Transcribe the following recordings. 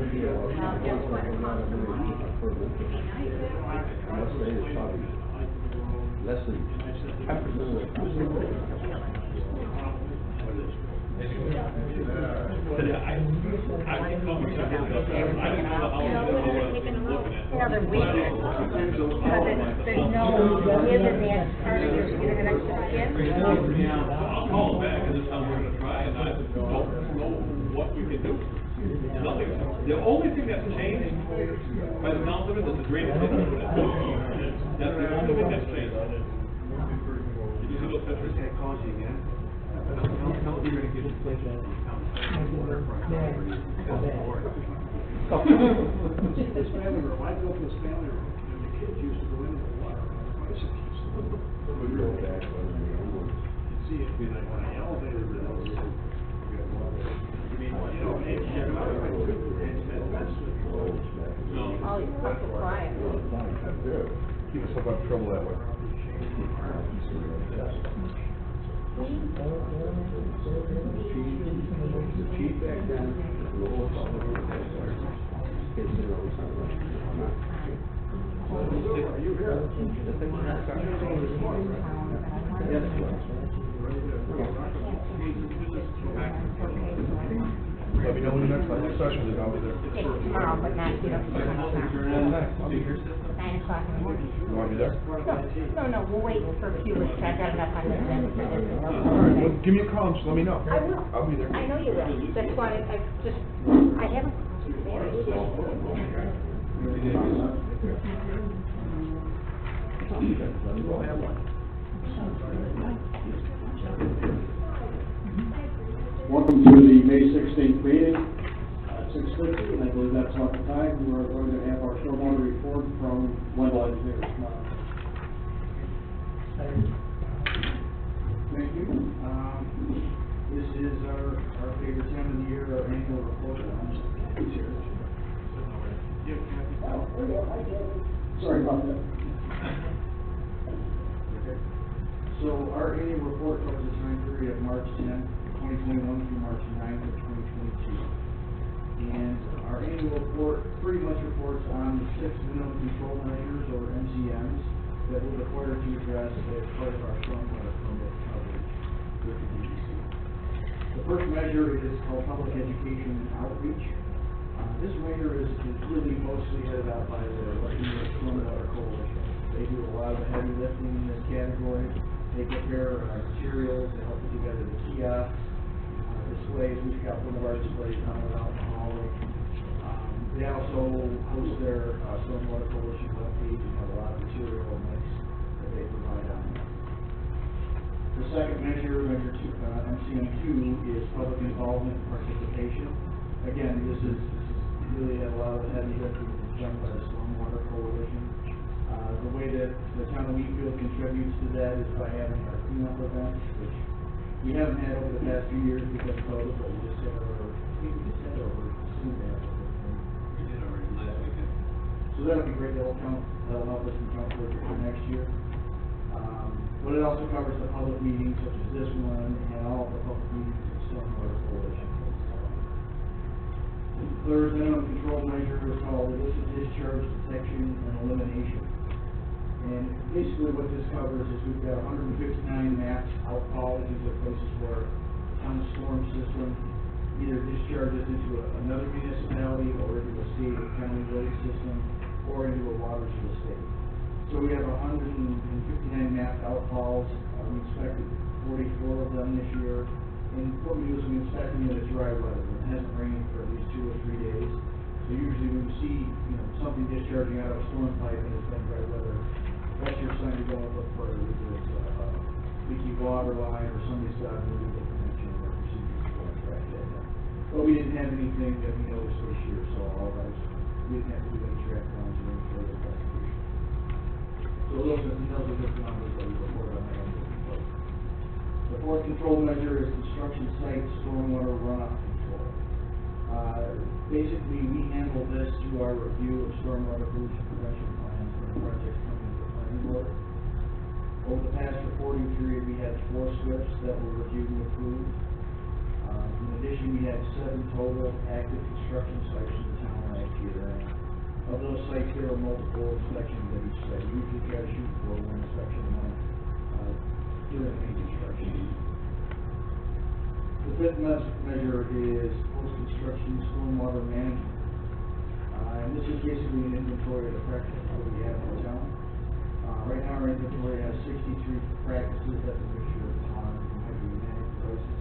Well, guess what, it costs some money to be nice. Unless they is probably less than 10% of the cost. Another week, because there's no give in that part of your, you don't have extra skin. I'll call them back, and this is how we're gonna try, and I don't know what we can do. Nothing. The only thing that's changed by the sound of it is the drainage system. That's the only thing that's changed. Did you see those pictures? Okay, calls you again. How you're gonna get this place out of this family room, I built this family room, and the kids used to go into the water on the bicycles. See, it'd be like on an elevator, but it was, you mean, you know, and check it out, and that's the. Oh, you're fucking quiet. Keep yourself out of trouble that way. The chief back then, the lowest all the way back there. Kids that are always on the right. Are you here? Let me know when the next session is, I'll be there. Yeah, tomorrow, but not, you don't come tomorrow. 9 o'clock in the morning. You want me there? No, we'll wait for a few weeks, I've got enough on the agenda for this. Alright, well, give me a call and just let me know. I will. I'll be there. I know you will, that's why I haven't. Welcome to the May 16th meeting at 6:50, and I believe that's about the time. We are going to have our stormwater report from Wendell Engineers. Thank you. This is our favorite time of the year, our annual report. Who's here? Sorry about that. Okay. So our annual report covers the time period of March 10th, 2021 through March 9th of 2022. And our annual report pretty much reports on the 6 minimum control measures, or MCMs, that we're required to address as part of our stormwater permit coverage with the DEC. The first measure is called public education and outreach. This measure is really mostly headed out by the Western New York Stormwater Coalition. They do a lot of the heavy lifting in this category. They prepare materials to help put together the kiosks, displays. We've got one of our displays now with alcoholic. They also host their Stormwater Coalition webpage and have a lot of material and links that they provide on there. The second measure, MCM2, is public involvement and participation. Again, this is really a lot of the heavy lifting done by the Stormwater Coalition. The way that the town of Wheatfield contributes to that is by having our cleanup events, which we haven't had over the past few years because of COVID, but we just had our soon after. We did already last weekend. So that'll be great. That'll help us account for next year. But it also covers the public meetings such as this one and all the public meetings of the Stormwater Coalition. The third minimum control measure is called illicit discharge detection and elimination. And basically what this covers is we've got 159 maps outfalls. These are places where the town storm system either discharges into another municipality or into a state or county road system or into a waters of the state. So we have 159 mapped outfalls. We inspected 44 of them this year. And what we do is we inspect them in a dry weather. It hasn't rained for at least 2 or 3 days. So usually when we see something discharging out of a storm pipe and it's been dry weather, that's your sign to go and look for either it's a leaky water line or somebody's got a really good connection or procedures to go and track that down. But we didn't have anything that we noticed this year, so all of ours, we didn't have to do any track downs or any further investigation. So those are the numbers that we report on that. The fourth control measure is construction site stormwater runoff control. Basically, we handle this through our review of stormwater pollution prevention plans when the projects come into the planning board. Over the past reporting period, we had 4 SWIPs that were reviewed and approved. In addition, we had 7 total active construction sites in the town year. And of those sites, there are multiple inspections at each site. We usually try to shoot for one inspection a month during any construction. The fifth measure is post-construction stormwater management. And this is basically an inventory of the practices that we have in town. Right now, our inventory has 63 practices. That's a mixture of pond and hydrodynamic devices.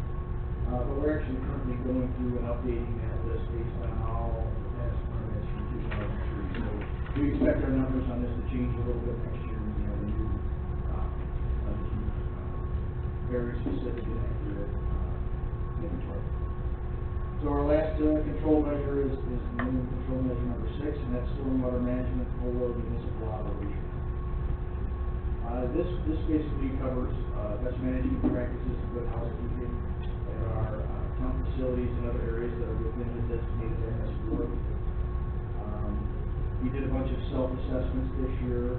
But we're actually currently going through and updating that list based on all the past permits from 2003. So we expect our numbers on this to change a little bit next year when we have a new, very specific and accurate inventory. So our last control measure is minimum control measure number 6, and that's stormwater management for municipal operations. This basically covers best management practices and good housekeeping at our town facilities and other areas that are within the designated MS4. We did a bunch of self-assessments this year,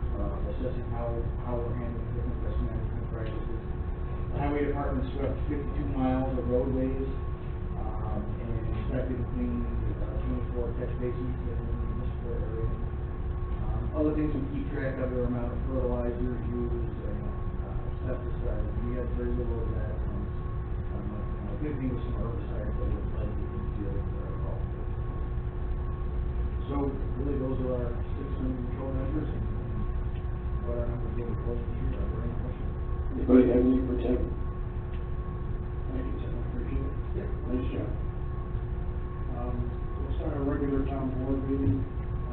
assessing how we're handling different best management practices. The Highway Department swept 52 miles of roadways and inspected and cleaned 24 catch basins in the municipal area. Other things we keep track of are the amount of fertilizers used and pesticides. We had very little of that. Good thing with some herbicides that were planted in the field that are all good. So really those are our 6 control measures and what our numbers will be close to here. Are there any questions? Anybody have any for Tim? Thank you, Tim, I appreciate it. Yeah. Nice job. We'll start our regular town board meeting,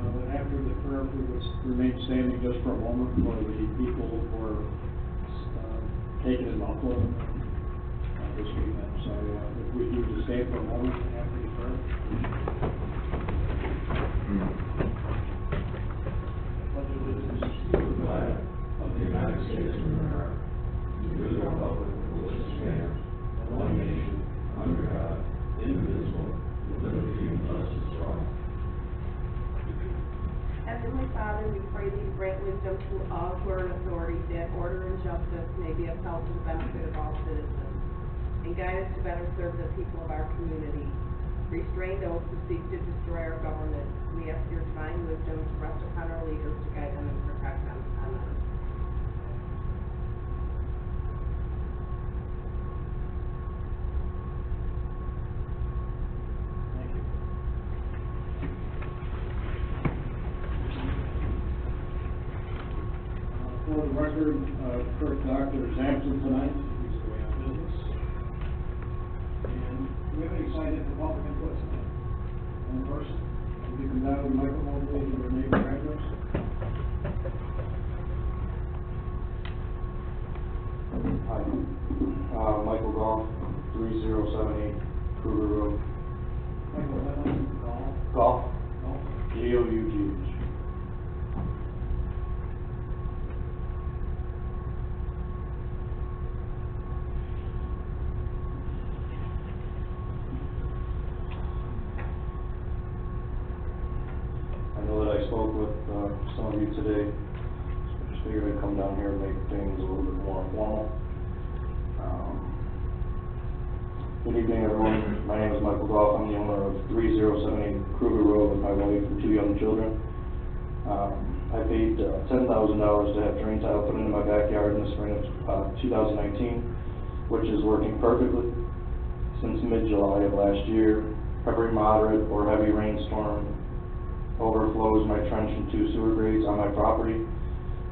but after the prayer, we would remain standing just for a moment for the people who were taken in Buffalo this weekend. So if we need to stay for a moment after the prayer. Pledge allegiance to the flag of the United States of America, to the republic for which it stands, one nation, under God, indivisible, with liberty and justice for all. Heavenly Father, we pray thee to grant wisdom to all who are in authority, that order and justice may be upheld for the benefit of all citizens, and guide us to better serve the people of our community. Restrain those who seek to destroy our government. We ask your divine wisdom to rest upon our leaders to guide them and protect them. Amen. Thank you. For the record, Kurt Doctor is absent tonight. He's away on business. And do we have any signed-in for public input tonight? One person? If you can dial the microphone, please, and your name and address. Hi, Michael Goff, 3078 Kruger Road. Michael, that one, call. Goff, No? G-O-U-G-H. I know that I spoke with some of you today. Just figured I'd come down here and make things a little bit more formal. Good evening, everyone. My name is Michael Goff. I'm the owner of 3078 Kruger Road with my wife and 2 young children. I paid $10,000 to have drain tile put into my backyard in the spring of 2019, which is working perfectly. Since mid-July of last year, every moderate or heavy rainstorm overflows my trench and 2 sewer grades on my property,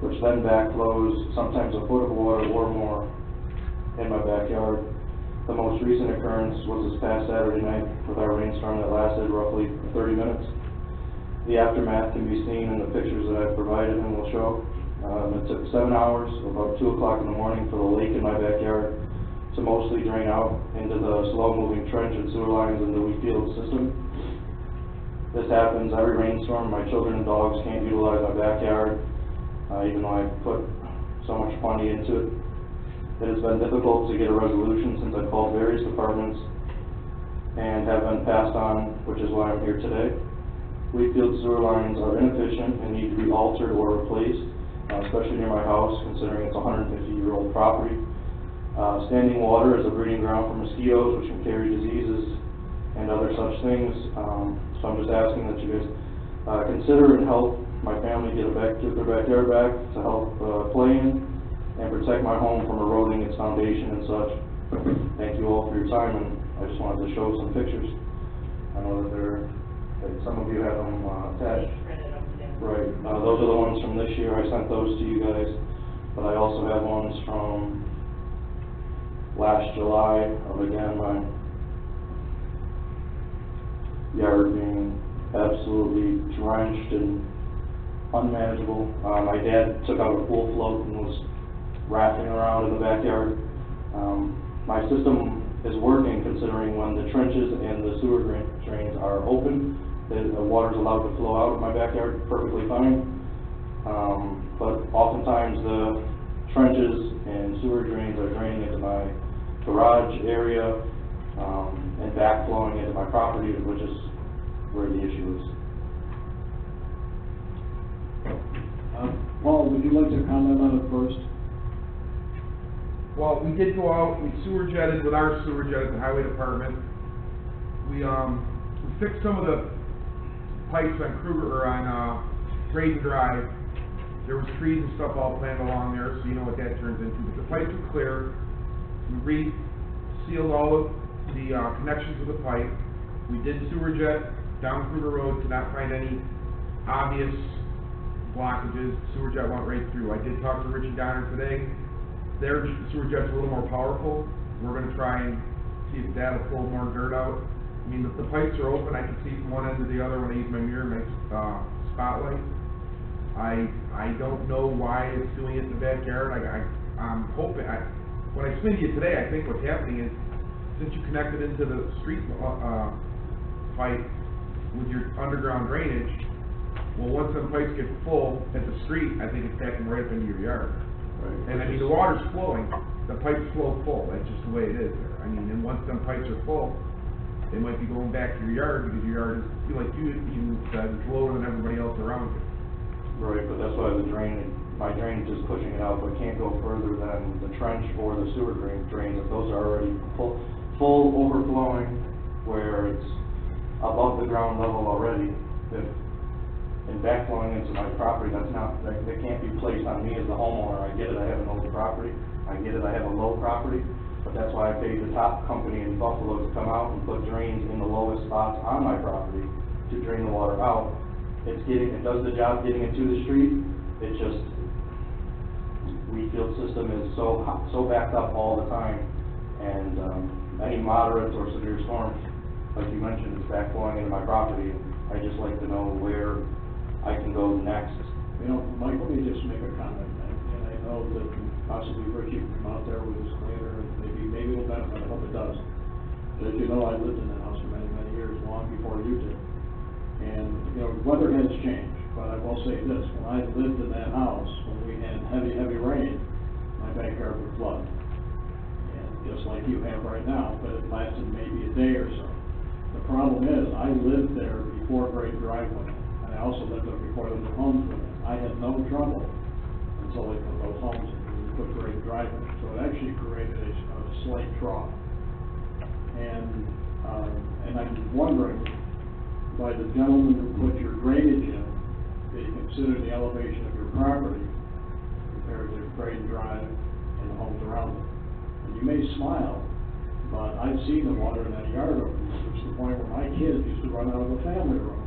which then backflows sometimes a foot of water or more in my backyard. The most recent occurrence was this past Saturday night with our rainstorm that lasted roughly 30 minutes. The aftermath can be seen in the pictures that I've provided and will show. It took 7 hours, about 2 o'clock in the morning, for the lake in my backyard to mostly drain out into the slow-moving trench and sewer lines in the Wheatfield system. This happens every rainstorm. My children and dogs can't utilize my backyard, even though I put so much money into it. It has been difficult to get a resolution since I've called various departments and have been passed on, which is why I'm here today. Wheatfield sewer lines are inefficient and need to be altered or replaced, especially near my house, considering it's a 150-year-old property. Standing water is a breeding ground for mosquitoes, which can carry diseases and other such things. So I'm just asking that you guys Consider and help my family get their backyard back, to help play in and protect my home from eroding its foundation and such. Thank you all for your time, and I just wanted to show some pictures. I know that some of you have them attached. Right, those are the ones from this year. I sent those to you guys, but I also have ones from last July of, again, my yard being absolutely drenched and unmanageable. My dad took out a pool float and was rafting around in the backyard. My system is working, considering when the trenches and the sewer drains are open, the water's allowed to flow out of my backyard perfectly fine. But oftentimes the trenches and sewer drains are draining into my garage area and backflowing into my property, which is where the issue is. Paul, would you like to comment on it first? Well, we did go out, we sewer jetted with our sewer jet at the highway department. We fixed some of the pipes on Kruger, or on Graydon Drive. There was trees and stuff all planted along there, so you know what that turns into. But the pipes were clear. We re-sealed all of the connections of the pipe. We did sewer jet down Kruger Road, could not find any obvious blockages. Sewer jet went right through. I did talk to Richie Donner today. Their sewer jet's a little more powerful. We're gonna try and see if that'll pull more dirt out. I mean, the pipes are open. I can see from one end to the other when I use my mirror, my spotlight. I don't know why it's doing it in the backyard. I'm hoping, when I explained to you today, I think what's happening is, since you connected into the street pipe with your underground drainage, well, once them pipes get full at the street, I think it's backing right up into your yard. Right. And I mean, the water's flowing, the pipes flow full, that's just the way it is there. I mean, and once them pipes are full, they might be going back to your yard, because your yard is, like you even said, it's lower than everybody else around you. Right, but that's why my drainage is pushing it out, but can't go further than the trench or the sewer drains. If those are already full overflowing, where it's above the ground level already, and backflowing into my property, that can't be placed on me as the homeowner. I get it, I have an old property, I get it, I have a low property, but that's why I paid the top company in Buffalo to come out and put drains in the lowest spots on my property to drain the water out. It does the job getting it to the street. It's just, Wheatfield system is so backed up all the time, and any moderate or severe storms, like you mentioned, it's backflowing into my property. I just like to know where I can go next. You know, Mike, let me just make a comment, and I know that possibly Richie can come out there with his planner, and maybe it'll benefit, I hope it does. But as you know, I lived in that house for many, many years, long before you did. And, you know, weather has changed, but I will say this, when I lived in that house, when we had heavy, heavy rain, my backyard would flood. And just like you have right now, but it lasted maybe a day or so. The problem is, I lived there before Graydon Drive went in, and I also lived there before the new homes went in. I had no trouble until they put those homes in, and put Graydon Drive in. So it actually created a slight trough. And I'm wondering, by the gentleman who put your drainage in, that you consider the elevation of your property compared to Graydon Drive and the homes around it. And you may smile, but I've seen the water in that yard over there, to the point where my kids used to run out of the family room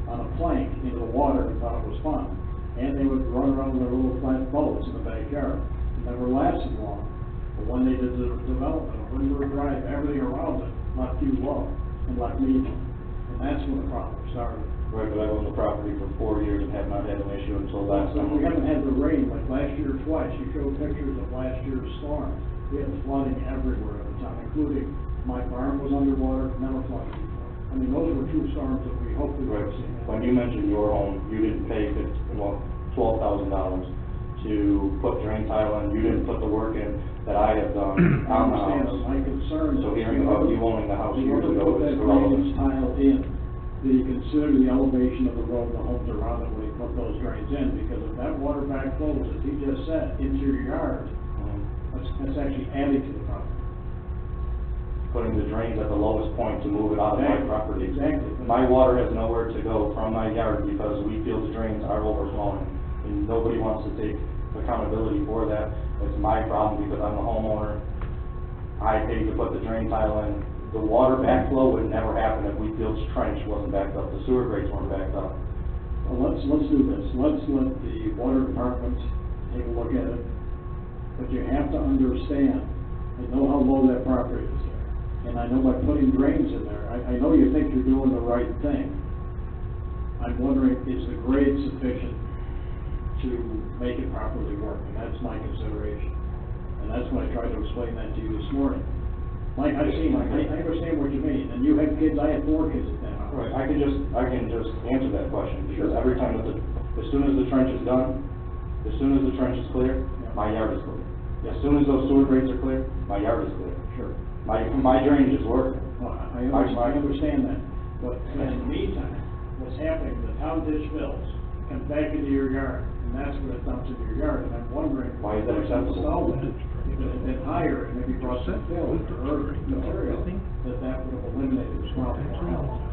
on a plank into the water and thought it was fun. And they would run around in their little flat boats in the backyard. It never lasted long. But when they did the development of Windward Drive, everything around it left you low and left me low. And that's when the problem started. Right, but I've owned the property for 4 years and have not had an issue until last summer. We haven't had the rain, like last year twice. You showed pictures of last year's storm. We had flooding everywhere at the time, including my farm was underwater, never flooded before. I mean, those were two storms that we hoped we would see. When you mentioned your home, you didn't pay $12,000 to put drain tile in. You didn't put the work in that I have done on the house. My concern. So hearing about you owning the house years ago is irrelevant. Tile in, do you consider the elevation of the road, the homes around it when you put those drains in? Because if that water backflows, as he just said, into your yard, that's actually adding to the problem. Putting the drains at the lowest point to move it out of my property. Exactly, but my water has nowhere to go from my yard because Wheatfield's drains are overflowing, and nobody wants to take accountability for that. It's my problem because I'm the homeowner. I paid to put the drain tile in. The water backflow would never happen if Wheatfield's trench wasn't backed up, the sewer grates weren't backed up. Well, let's do this. Let's let the water department take a look at it. But you have to understand, I know how low that property is there. And I know by putting drains in there, I know you think you're doing the right thing. I'm wondering, is the grade sufficient to make it properly work? And that's my consideration. And that's when I tried to explain that to you this morning. Mike, I understand what you mean. And you have kids, I have 4 kids at that house. Right, I can just answer that question, because every time as soon as the trench is done, as soon as the trench is clear, my yard is clear. As soon as those sewer grates are clear, my yard is clear. Sure. My drainage is working. Well, I understand that, but in the meantime, what's happening, the town ditch fills, comes back into your yard, and that's what it dumps into your yard, and I'm wondering. Why is that acceptable? If it had been higher, and maybe brought some fill or material, that would have eliminated the problem.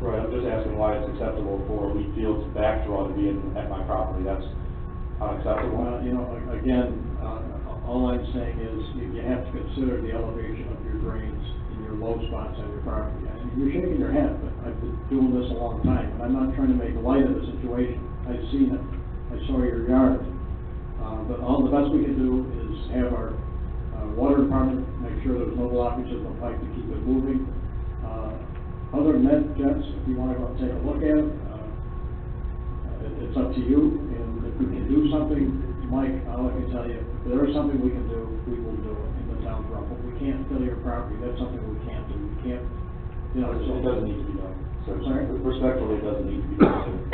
Right, I'm just asking why it's acceptable for Wheatfield's back draw to be at my property. That's unacceptable. Again, all I'm saying is you have to consider the elevation of your drains in your low spots on your property. I mean, you're shaking your head, but I've been doing this a long time, and I'm not trying to make light of the situation. I've seen it. I saw your yard. But all the best we can do is have our water department make sure there's no blockage of the pipe to keep it moving. Other than that, gents, if you want to go and take a look at it, it's up to you. And if we can do something, Mike, I'll let you tell you, if there is something we can do, we will do it in the town's realm. But we can't fill your property. That's something we can't do. We can't, It doesn't need to be done. So, Sorry? respectfully, it doesn't need to be done.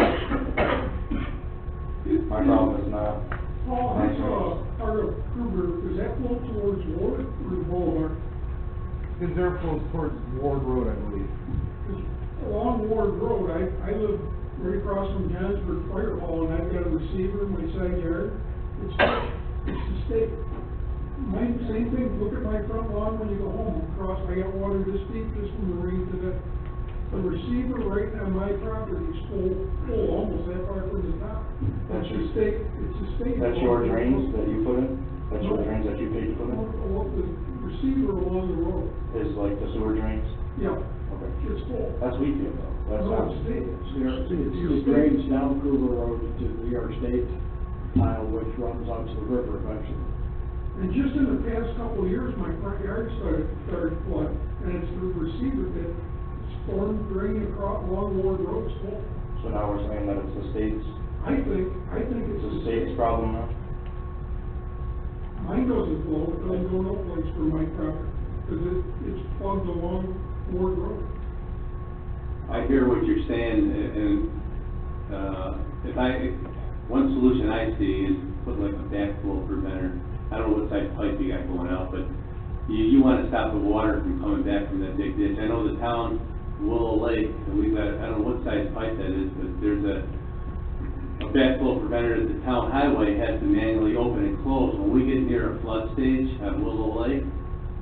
My problem is not. Paul, I saw part of Kruger, does that flow towards Ward or the Boulevard? His air flows towards Ward Road, I believe. 'Cause along Ward Road, I live right across from Johnsburg Fire Hall, and I've got a receiver in my side yard. It's the state. Mine, same thing, look at my front lawn when you go home, I got water this deep just from the rain to the receiver right on my property is full, almost that far from the top. That's It's a state. That's your drains that you put in? That's your No. drains that you paid to put in? The receiver along the road, Is like the sewer drains? yeah, Okay. it's full. That's Wheatfield though. That's No, not. it's state. It drains down Kruger Road to New York State tile, which runs out to the river eventually. And just in the past couple of years, my front yard started flood, and it's the receiver that storm draining across along Ward Road is full. So now we're saying that it's the state's, I think it's it's the state's problem now? Mine doesn't flow, it doesn't go no place for my property, because it's plugged along Ward Road. I hear what you're saying, and, one solution I see is put like a backflow preventer. I don't know what type of pipe you got going out, but you wanna stop the water from coming back from that big ditch. I know the town, Willow Lake, and we've got, I don't know what size pipe that is, but there's a backflow preventer that the town highway has to manually open and close. When we get near a flood stage on Willow Lake,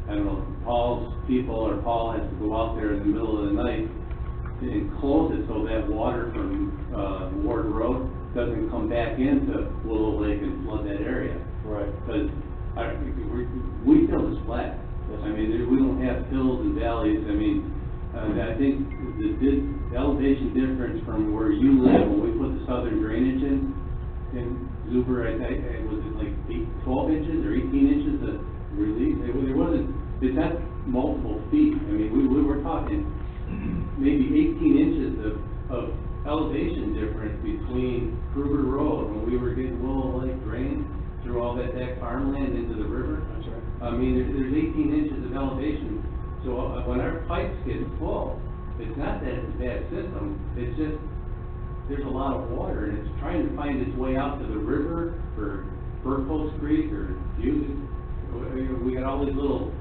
I don't know, Paul has to go out there in the middle of the night and close it so that water from, Ward Road doesn't come back into Willow Lake and flood that area. Right. Because we feel it's flat. I mean, we don't have hills and valleys. I mean, I think the elevation difference from where you live, when we put the southern drainage in Zuber, was it like 12 inches or 18 inches of relief? It wasn't, it's not multiple feet. I mean, we were talking maybe 18 inches of elevation difference between Kruger Road, when we were getting Willow Lake drained through all that back farmland into the river. That's right. I mean, there's 18 inches of elevation, so when our pipes get full, it's not that it's a bad system, it's just, there's a lot of water, and it's trying to find its way out to the river, or Burpost Creek, or we got all these little,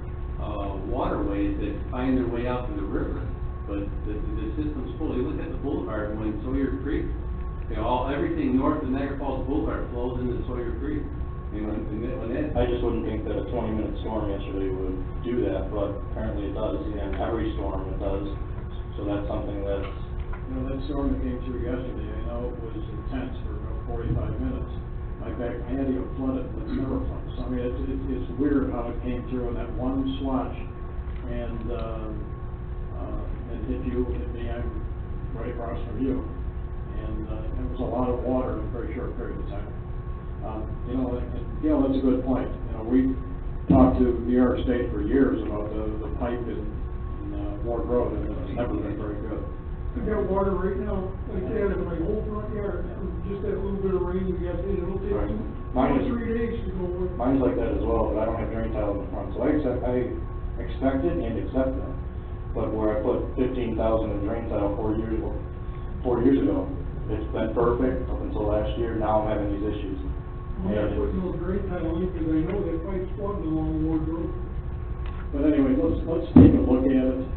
waterways that find their way out to the river, but the system's full. You look at the boulevard, when Sawyer Creek, everything north of Niagara Falls Boulevard flows into Sawyer Creek. When that, I just wouldn't think that a 20-minute storm yesterday would do that, but apparently it does, and every storm it does. So that's something that's, storm that came through yesterday, I know it was intense for about 45 minutes. My back, I had to get flooded, but it's never flooded. So I mean, it's weird how it came through in that one swatch and hit me, I'm right across from you. And it was a lot of water in a very short period of time. That's a good point. We talked to New York State for years about the pipe in Ward Road, and it's never been very good. I've got water right now, like that, in my whole front yard, from just that little bit of rain we got, it'll take Right. 2 or 3 days to go away. Mine's like that as well, but I don't have drain tile in the front, so I expect it and accept that. But where I put 15,000 in drain tile 4 years ago, it's been perfect up until last year, now I'm having these issues. I'm not putting no drain tile in, because I know that pipe's flooding along Ward Road. But anyway, let's take a look at it.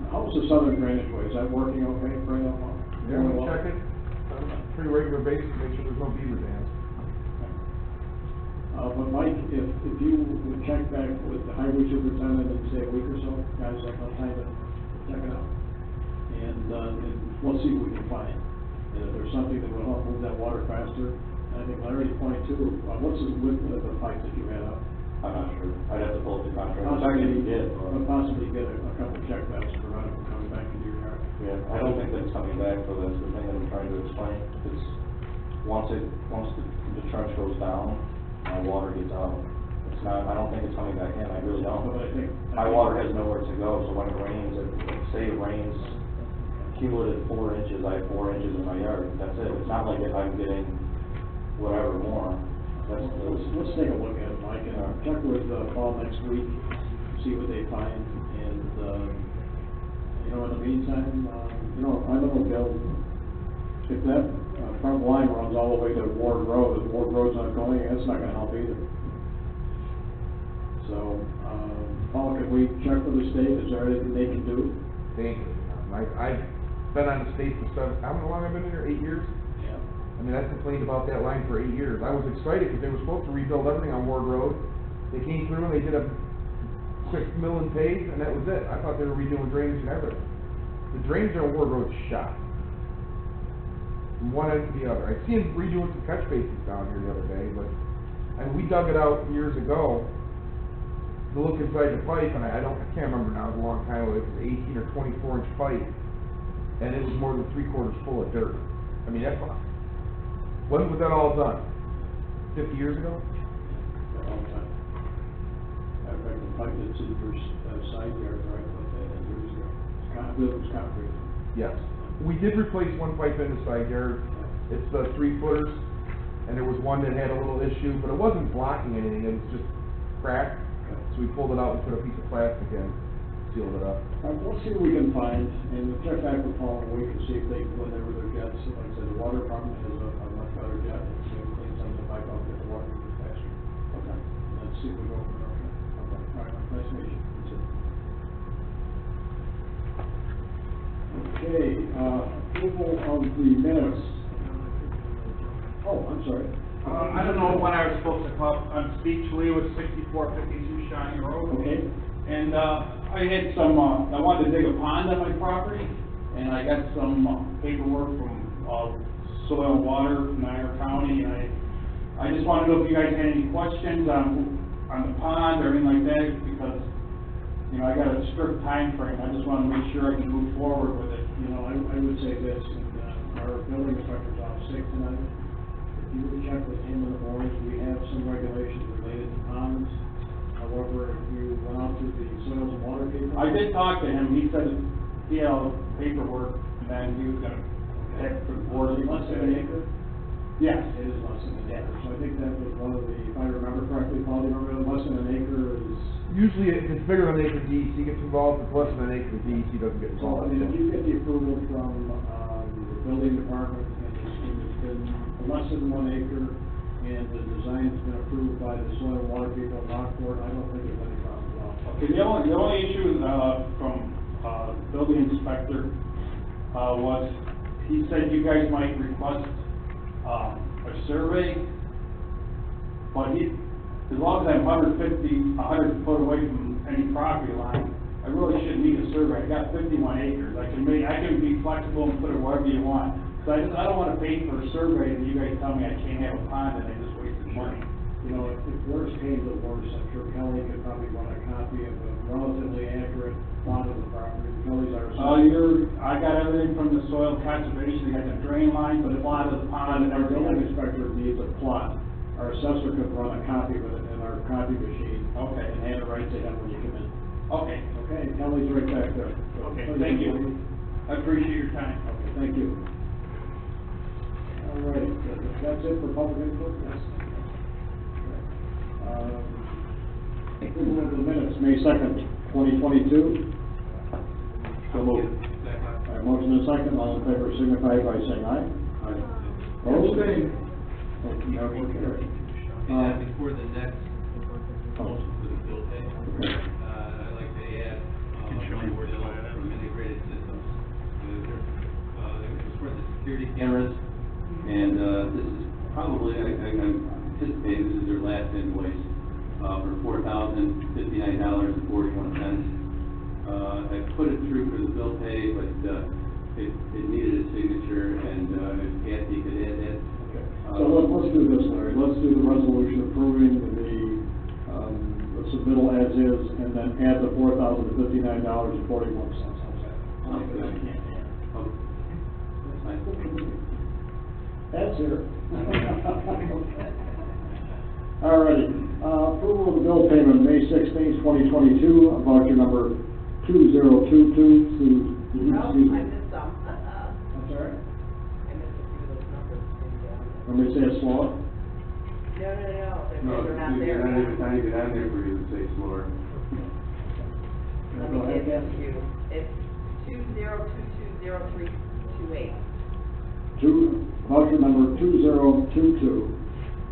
How's the southern drainage way? Is that working okay right now? Yeah, we'll check it on a pretty regular basis, make sure there's no beaver dams. But Mike, if you would check back with the highway superintendent in, say, a week or so, guys, I'll time to check it out. And let's see what we can find. And if there's something that will help move that water faster, I think Larry's point too, what's the width of the pipe that you had up? I'm not sure, I'd have to pull up the contract. Possibly Did, possibly get a couple check valves to prevent it from coming back into your yard. yeah, I don't think that's coming back, so that's the thing that I'm trying to explain. It's, once the trench goes down, my water gets out. It's not, I don't think it's coming back in, I really don't. But I think My water has nowhere to go, so when it rains, say it rains cumulative 4 inches, I have 4 inches in my yard, that's it. It's not like if I'm getting whatever more. Let's take a look at it, Mike, and check with Paul next week, see what they find, and, in the meantime, I don't know, Bill, if that front line runs all the way to Ward Road, if Ward Road's not going, that's not gonna help either. So, Paul, can we check with the state, is there anything they can do? I've been on the state for how long I've been here, 8 years? Yeah. I mean, I've complained about that line for 8 years. I was excited because they were supposed to rebuild everything on Ward Road. They came through and they did a quick mill and pave, and that was it. I thought they were redoing drainage and everything. The drainage on Ward Road shot. From one end to the other. I seen them redoing some catch basins down here the other day, but, we dug it out years ago to look inside the pipe, and I can't remember now, it was a long time ago, it was 18 or 24 inch pipe, and it was more than 3/4 full of dirt. I mean, that's when was that all done? 50 years ago? A long time. Matter of fact, the pipe that's in your side yard, right, put that in years ago. It was concrete. Yes. We did replace one pipe in the side yard. It's the 3-footers, and there was one that had a little issue, but it wasn't blocking anything, it was just cracked. So we pulled it out and put a piece of plastic in, sealed it up. We'll see what we can find, and we'll check back with Paul in a week to see if they can put over their jets. Like I said, the water department has a much better jet, and so we clean some of the pipe out, get the water moving faster. Okay. Let's see if we go from there. Okay. All right, nice to meet you. That's it. Okay, approval of the minutes. Oh, I'm sorry. I don't know when I was supposed to come up. I'm Steve Lee with 6452 Shawnee Road. Okay. And, I had some, I wanted to dig a pond on my property, and I got some paperwork from, Soil and Water from Niagara County, and I just wanted to know if you guys had any questions on the pond or anything like that, because, I got a strict time frame. I just want to make sure I can move forward with it. I would say this, and our building inspector's off sick tonight. If you would check with him in the morning, we have some regulations related to ponds. However, if you went out to the soils and water people. I did talk to him. He said he had paperwork, and then he was gonna head for the board. Less than an acre? Yes. It is less than an acre, so I think that was one of the, if I remember correctly, Paul, do you remember, less than an acre is. Usually, if it's bigger than an acre, DEC gets involved. If it's less than an acre, DEC doesn't get So, involved. if you get the approval from, the building department, and it's been less than 1 acre, and the design's been approved by the soil and water people in Rockport, I don't think there's any problem at all. Okay, the only issue, from, building inspector, was, he said you guys might request, a survey, but as long as I'm 100 foot away from any property line, I I really shouldn't need a survey, I got 51 acres, I can be flexible and put it wherever you want. So I don't wanna pay for a survey and you guys tell me I can't have a pond and I just wasted money. You know, if worse came to worse, I'm sure Kelly could probably run a copy of a relatively accurate plot of the property. Kelly's our. I got everything from the soil conservation, I got the drain line, but a lot of the pond and Our building everything. inspector needs a plot. Our assessor could run a copy of it in our copy machine. Okay. And hand it right to him when you come in. Okay, Okay, Kelly's right back there. okay, thank you. I appreciate your time. Okay, thank you. All right, that's it for public input? Yes. Approval of the minutes, May 2nd, 2022. So moved. All right, motion and second, all in favor signify by saying aye. Aye. Opposed? Motion therefore carried. And before the next Oh. motion for the bill pay, Okay. I'd like to add, one more bill from integrated systems. It was for the security cameras, and, this is probably, I'm anticipating this is their last invoice, for $4,059.41. I put it through for the bill pay, but, it needed a signature, and, if Kathy could add that. Okay. So let's do this, Larry. Let's do the resolution approving the submittal as is, and then add the $4,059.41. How's that? Okay. Oh, that's fine. That's here. All righty. Approval of the bill payment, May 16th, 2022, voucher number 2022 through. No, Excuse me. I missed some. That's all right. I missed a few of those numbers. Let me say it slower. No, they're not there. Not even on there for you to say slower. Let Go me ahead, give it Kathy. to you. It's 20220328. Voucher number 2022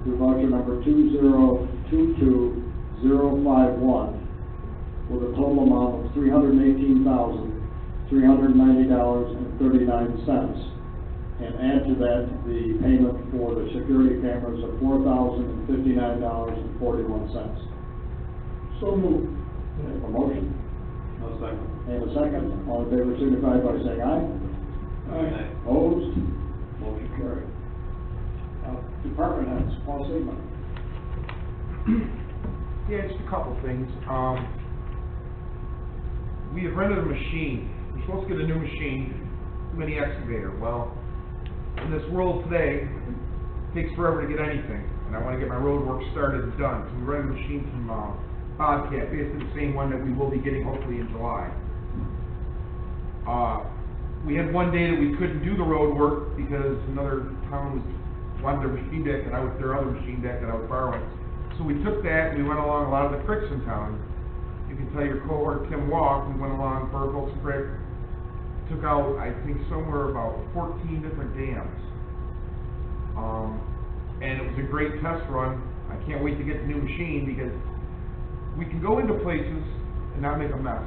through voucher number 2022051 with a total amount of $318,390.39. And add to that the payment for the security cameras of $4,059.41. So moved. Okay, a motion No second. and a second. All in favor signify by saying aye. Aye. Opposed? Motion carried. Department heads, Paul Sigmund. Yeah, just a couple things. We have rented a machine. We're supposed to get a new machine, mini excavator. Well, in this world today, it takes forever to get anything, and I want to get my road work started and done. So we rented a machine from Bobcat, basically the same one that we will be getting hopefully in July. We had one day that we couldn't do the road work because another town wanted their machine back their other machine back that I was borrowing. So we took that and we went along a lot of the creeks in town. You can tell your cohort Tim Walk, we went along Burgles Creek, took out, I think, somewhere about 14 different dams. And it was a great test run. I can't wait to get the new machine because we can go into places and not make a mess.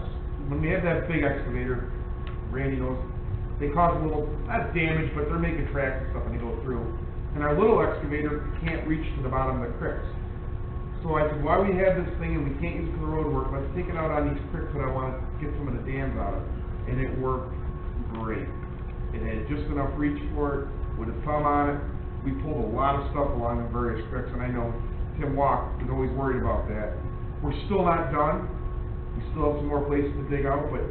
When we have that big excavator, Randy knows, they cause a little, not damage, but they're making tracks and stuff when they go through. And our little excavator can't reach to the bottom of the creeks. So I said, why we have this thing and we can't use it for the road work, let's take it out on these creeks that I want to get some of the dams out of. And it worked great. It had just enough reach for it, with a thumb on it. We pulled a lot of stuff along the various creeks, and I know Tim Walk was always worried about that. We're still not done. We still have some more places to dig out, but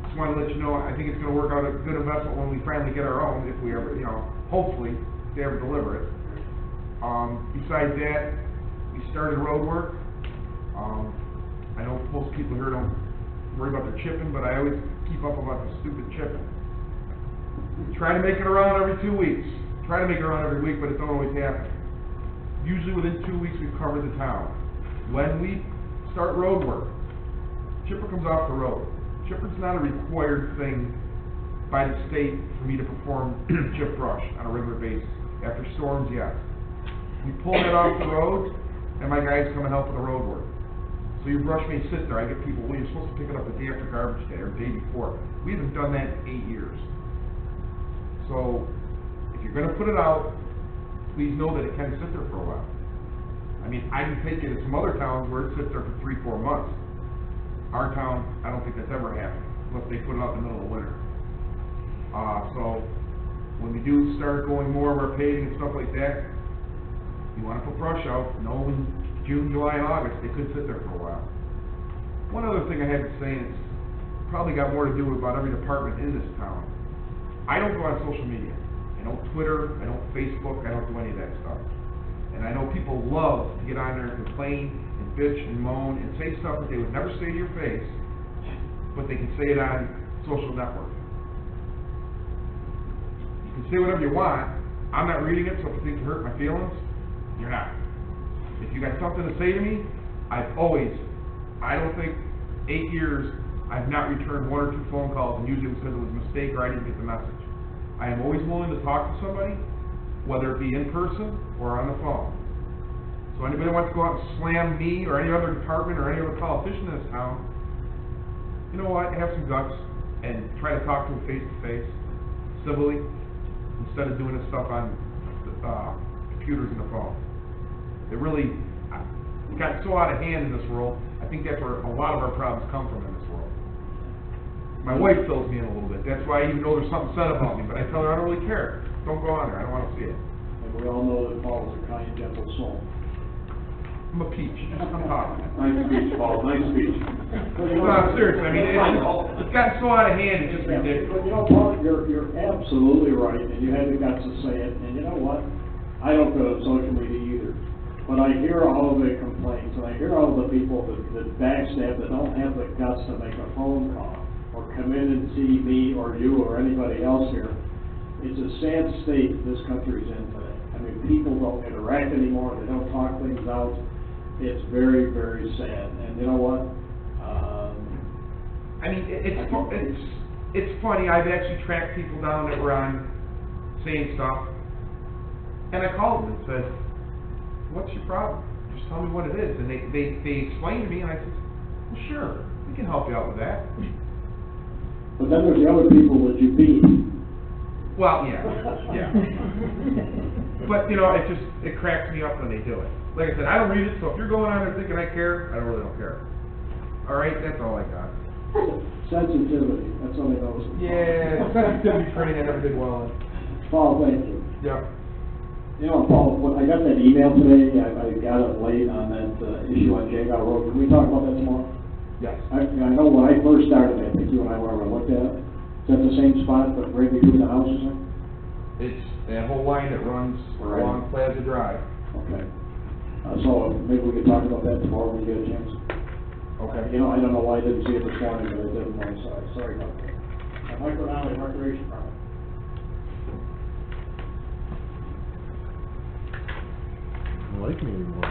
just want to let you know, I think it's going to work out a good investment when we finally get our own, if we ever, hopefully, if they ever deliver it. Besides that, we started road work. I know most people here don't worry about their chipping, but I always keep up about the stupid chipping. Try to make it around every 2 weeks. Try to make it around every week, but it don't always happen. Usually within 2 weeks, we've covered the town. When we start road work, chipper comes off the road. Chipper's not a required thing by the state for me to perform chip brush on a regular basis. After storms, yes. We pull that off the road, and my guys come and help with the road work. So your brush may sit there. I get people, well, you're supposed to pick it up the day after garbage day or the day before. We haven't done that in 8 years. So if you're going to put it out, please know that it can sit there for a while. I mean, I can take it to some other towns where it sits there for 3-4 months. Our town, I don't think that's ever happened, unless they put it out in the middle of winter. So, when we do start going more of our paving and stuff like that, you wanna put brush out, know in June, July, and August, they could sit there for a while. One other thing I had to say, and it's probably got more to do with about every department in this town. I don't go on social media. I don't Twitter, I don't Facebook, I don't do any of that stuff. And I know people love to get on there and complain and bitch and moan and say stuff that they would never say to your face, but they can say it on social network. You can say whatever you want. I'm not reading it, so if you think it hurt my feelings, you're not. If you got something to say to me, I don't think 8 years, I've not returned 1 or 2 phone calls, and usually it was because it was a mistake or I didn't get the message. I am always willing to talk to somebody, whether it be in person or on the phone. So anybody wants to go out and slam me or any other department or any other politician in this town, you know what, have some guts and try to talk to them face to face, civilly, instead of doing this stuff on computers and the phone. It really got so out of hand in this world. I think that's where a lot of our problems come from in this world. My wife fills me in a little bit. That's why I even know there's something said about me, but I tell her I don't really care. Don't go on there. I don't want to see it. And we all know that Paul's a kind, gentle soul. I'm a peach. I'm talking. Nice speech, Paul, nice speech. No, seriously. I mean, it's gotten so out of hand. It's just ridiculous. But you know, Paul, you're absolutely right, and you have the guts to say it. And you know what? I don't go to social media either. But I hear all of the complaints, and I hear all the people that backstab, that don't have the guts to make a phone call, or come in and see me, or you, or anybody else here. It's a sad state this country's in today. I mean, people don't interact anymore, they don't talk things out. It's very, very sad, and you know what? I mean, it's funny, I've actually tracked people down that were on saying stuff, and I called them and said, what's your problem? Just tell me what it is. And they explained to me, and I said, well, sure, we can help you out with that. But then there's the other people that you beat. Well, yeah. But, you know, it cracks me up when they do it. Like I said, I don't read it, so if you're going on there thinking I care, I really don't care. All right, that's all I got. Sensitivity, that's all it knows. Yeah, sensitivity training I never did well in. Paul, thank you. Yeah. You know, Paul, when I got that email today, I got it late on that issue on Jagow Road. Can we talk about that tomorrow? Yes. I know when I first started, I think you and I were over and looked at it. Is that the same spot, but right between the houses there? It's that whole line that runs Right. along Plaza Drive. Okay. So maybe we could talk about that tomorrow when you get a chance. Okay. You know, I don't know why I didn't see it this morning, but I did on my side. Sorry about that. Mike Ronaldo, Recreation Department. Like me anymore.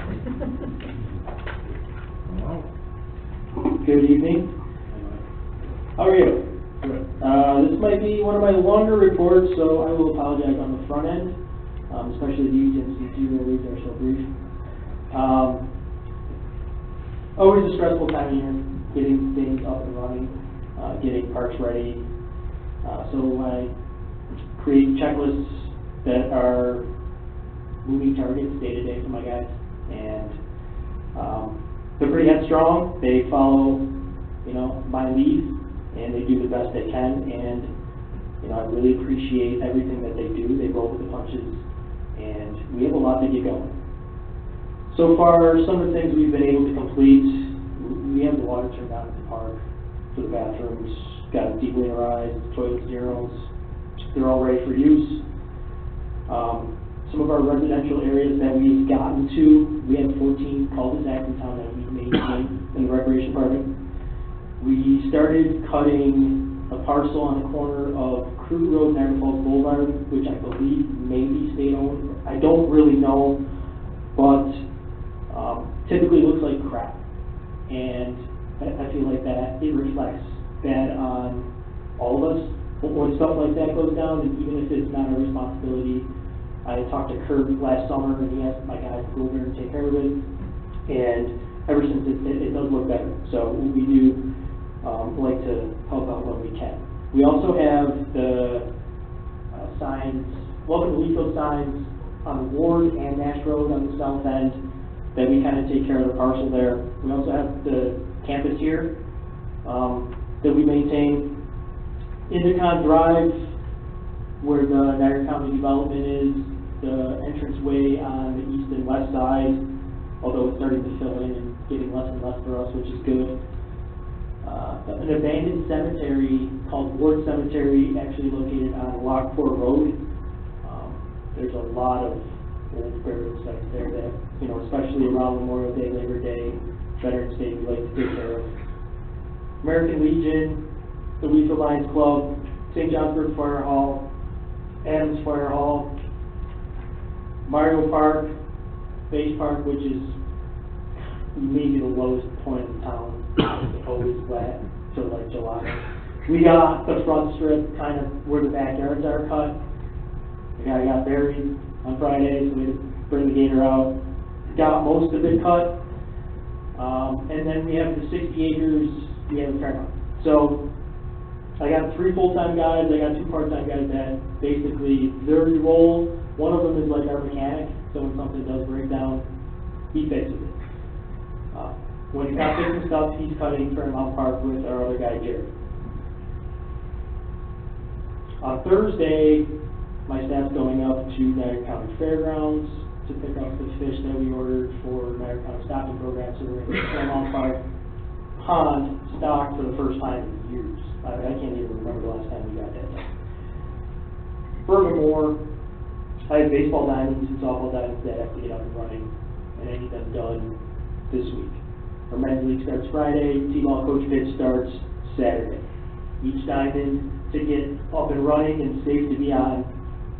Wow. Good evening. How are you? Good. This might be one of my longer reports, so I will apologize on the front end, especially to you since you two releases are so brief. Always a stressful time of year, getting things up and running, getting parks ready. So I create checklists that are moving targets day to day for my guys, and they're pretty headstrong. They follow, you know, my lead, and they do the best they can. And you know, I really appreciate everything that they do. They roll with the punches, and we have a lot to get going. So far, some of the things we've been able to complete, we have the water turned on at the park for the bathrooms, got deep winterized, toilets, urinals, they're all ready for use. Some of our residential areas that we've gotten to, we have 14 cul-de-sacs in town that we maintain in the recreation department. We started cutting a parcel on the corner of Krug Road and Niagara Falls Boulevard, which I believe may be state-owned. I don't really know, but typically looks like crap. And I feel like that it reflects bad on all of us when stuff like that goes down, and even if it's not our responsibility. I talked to Kurt last summer, and he asked my guys to go over and take care of it, and ever since it does look better. So we do like to help out when we can. We also have the signs, welcome to Wheatfield signs on Ward and Nash Road on the south end, that we kind of take care of the parcel there. We also have the campus here that we maintain. Indicon Drive, where the Niagara County Development is, the entranceway on the east and west side, although it's starting to fill in and getting less and less for us, which is good. An abandoned cemetery called Ward Cemetery, actually located on Lockport Road. There's a lot of old burial sites there that, you know, especially around Memorial Day, Labor Day, Veterans Day, we like to take care of. American Legion, the Wheatfield Lions Club, St. Johnsburg Fire Hall, Adams Fire Hall, Mario Park, Base Park, which is maybe the lowest point in town. It's always wet till like July. We got the front strip, kind of where the backyards are cut. The guy got buried on Friday, so we had to bring the gator out. Got most of it cut. And then we have the 60 acres, we have a Fairmont. So I got 3 full-time guys, I got 2 part-time guys that basically their role, one of them is like our mechanic, so when something does break down, he fixes it. When he's not fixing stuff, he's cutting Fairmount Park with our other guy, Jerry. On Thursday, my staff's going up to Niagara County Fairgrounds to pick up the fish that we ordered for Niagara County stocking program, so we're going to get Fairmount Park pond stocked for the first time in years. I can't even remember the last time we got that done. Furthermore, I have baseball diamonds and softball diamonds that have to get up and running, and I need them done this week. Our men's league starts Friday, T-ball coach pitch starts Saturday. Each diamond to get up and running and safe to be on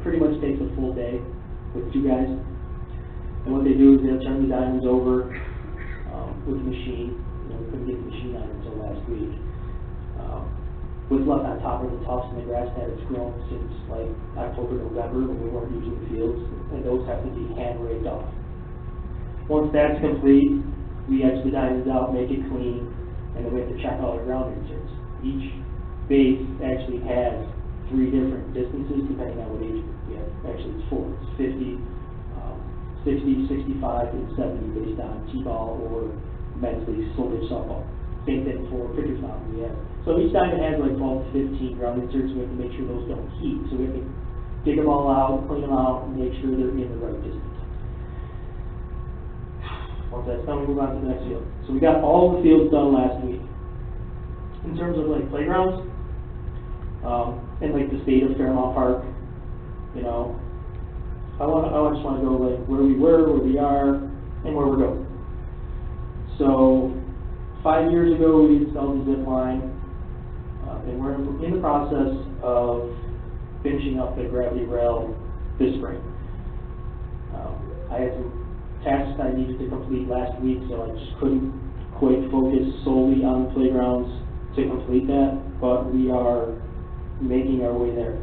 pretty much takes a full day with 2 guys. And what they do is they'll turn the diamonds over with the machine. You know, we couldn't get the machine on until last week. What's left on top are the tufts and the grass that has grown since like October, November when we weren't using the fields, and those have to be hand raked off. Once that's complete, we edge the diamonds out, make it clean, and then we have to check all our ground inserts. Each base actually has 3 different distances depending on what age we have. Actually, it's 4. It's 50, 60, 65, and 70 based on T-ball or men's league, slow-pitch softball. Same thing for pitcher's mound we have. So each diamond has like 12 to 15 ground inserts. We have to make sure those don't heat. So we have to dig them all out, clean them out, and make sure they're in the right distance. Once that's done, we move on to the next field. So we got all the fields done last week. In terms of like playgrounds, and like the state of Fairmount Park, you know, I just want to go like where we were, where we are, and where we're going. So 5 years ago we installed the zip line, and we're in the process of finishing up the gravity rail this spring. I had some tasks I needed to complete last week, so I just couldn't quite focus solely on playgrounds to complete that, but we are making our way there.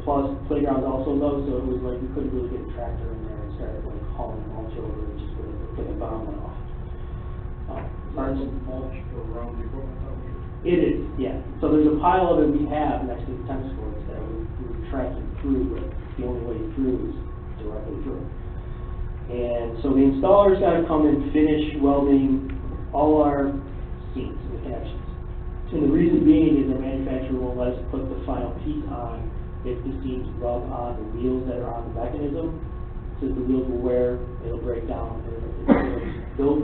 Plus, playgrounds also low, so it was like we couldn't really get a tractor in there and start like hauling mulch over and just would have put a bomb went off. Mulch around the equipment out here. It is, yeah. So there's a pile of it we have next to the tennis courts that we're tracking through, but the only way through is directly through. And so the installer's got to come and finish welding all our seams and the connections. And the reason being is the manufacturer won't let us put the final piece on if the seams rub on the wheels that are on the mechanism. So the wheels will wear, it'll break down, they'll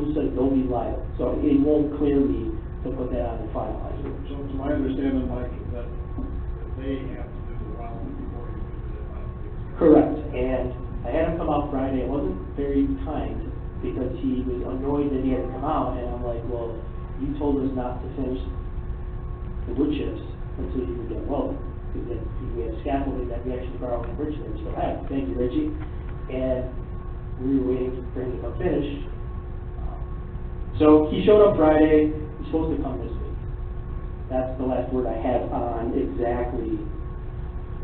be liable. So it won't clear me to put that on and finalize it. So to my understanding, Mike, that they have to do the welding before you can do that. Correct. And I had him come out Friday. It wasn't very kind because he was annoyed that he had to come out, and I'm like, well, you told us not to finish the wood chips until you were done welding. Because we had scaffolding that we actually borrowed from Richie and still have. Thank you, Richie. And we were waiting for him to come finish. So he showed up Friday. He's supposed to come this week. That's the last word I have on exactly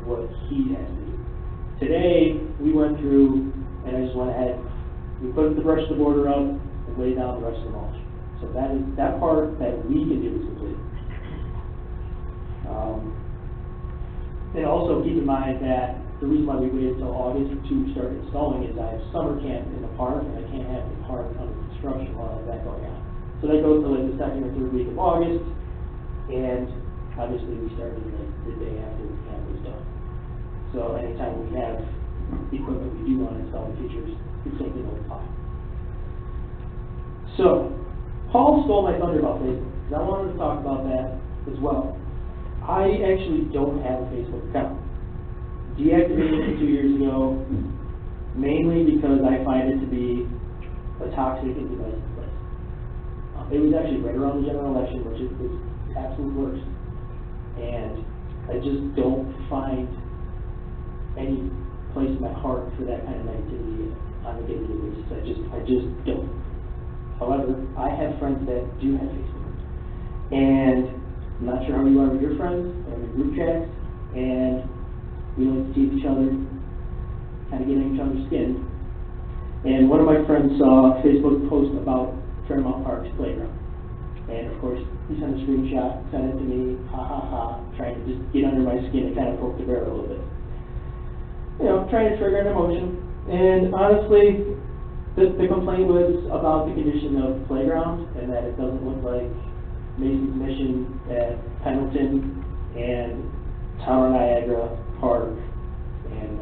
what he has to do. Today, we went through, and I just went ahead, we put the brush the border up, and laid down the rest of the mulch. So that is, that part that we can do is complete. And also keep in mind that the reason why we waited until August to start installing is I have summer camp in the park, and I can't have the park under construction while I have that going on. So that goes to like the 2nd or 3rd week of August. And obviously, we started like the day after the camp was done. So anytime we have equipment we do want to install in the future, we simply notify. So, Paul stole my thunder about Facebook, because I wanted to talk about that as well. I actually don't have a Facebook account. Deactivated it 2 years ago, mainly because I find it to be a toxic and divisive place. It was actually right around the general election, which is the absolute worst. And I just don't find any place in my heart for that kind of negativity on a day-to-day basis. I just don't. However, I have friends that do have Facebook. And I'm not sure how you are with your friends, but I'm in group chats, and we like to tease each other, kind of get in each other's skin. And one of my friends saw a Facebook post about Fairmount Park's playground. And of course, he sent a screenshot, sent it to me, ha ha ha, trying to just get under my skin and kind of poke the bear a little bit. You know, trying to trigger an emotion. And honestly, the complaint was about the condition of the playground and that it doesn't look like Mason's Mission at Pendleton and Tower Niagara Park. And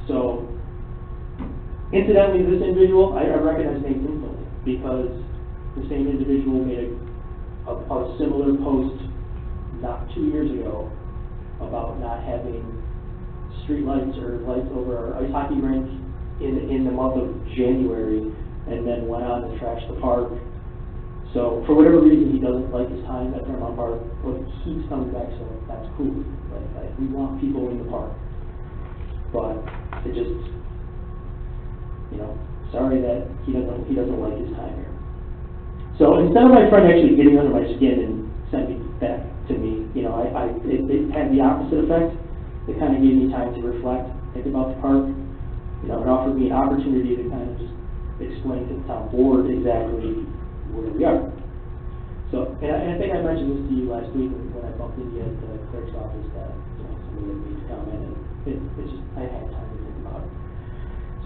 so, incidentally, this individual, I recognize names instantly because the same individual made a similar post not 2 years ago about not having street lights or lights over our ice hockey rink in the month of January, and then went on to trash the park. So for whatever reason, he doesn't like his time at Fairmount Park, but he keeps coming back, so that's cool. Like we want people in the park, but it just, you know, sorry that he doesn't like his time here. So instead of my friend actually getting under my skin and sending that to me, you know, it had the opposite effect. It kind of gave me time to reflect, think about the park. You know, it offered me an opportunity to kind of just explain to the town board exactly where we are. So, and I think I mentioned this to you last week when I bumped into you at the clerk's office that, you know, somebody had made a comment, and it's just, I had time to think about it.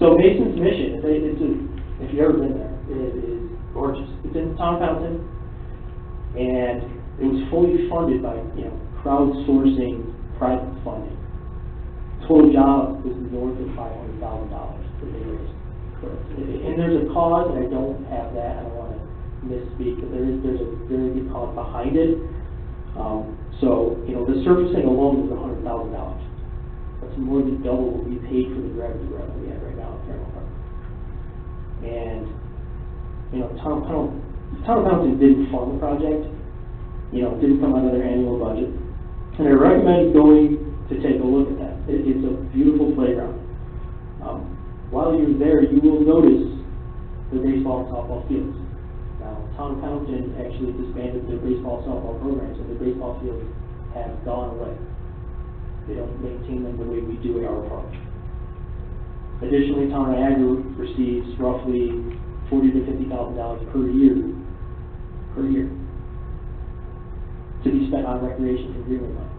So Mason's Mission, if you've ever been there, it is gorgeous. It's in the town of Pendleton, and it was fully funded by, you know, crowdsourcing private funding. Total job was north of $500,000 that they raised. And there's a cause, and I don't have that, I don't want to misspeak, but there's a very good cause behind it. So, you know, the surfacing alone was $100,000. That's more than double what we paid for the gravity rail we have right now at Fairmount Park. And, you know, Town of Pendleton didn't fund the project. You know, it didn't come out of their annual budget. And I recommend going to take a look at that. It's a beautiful playground. While you're there, you will notice the baseball and softball fields. Now, Town of Pendleton actually disbanded their baseball and softball programs, and the baseball fields have gone away. They don't maintain them the way we do at our park. Additionally, Town of Niagara receives roughly $40,000 to $50,000 per year to be spent on recreation for greenway money.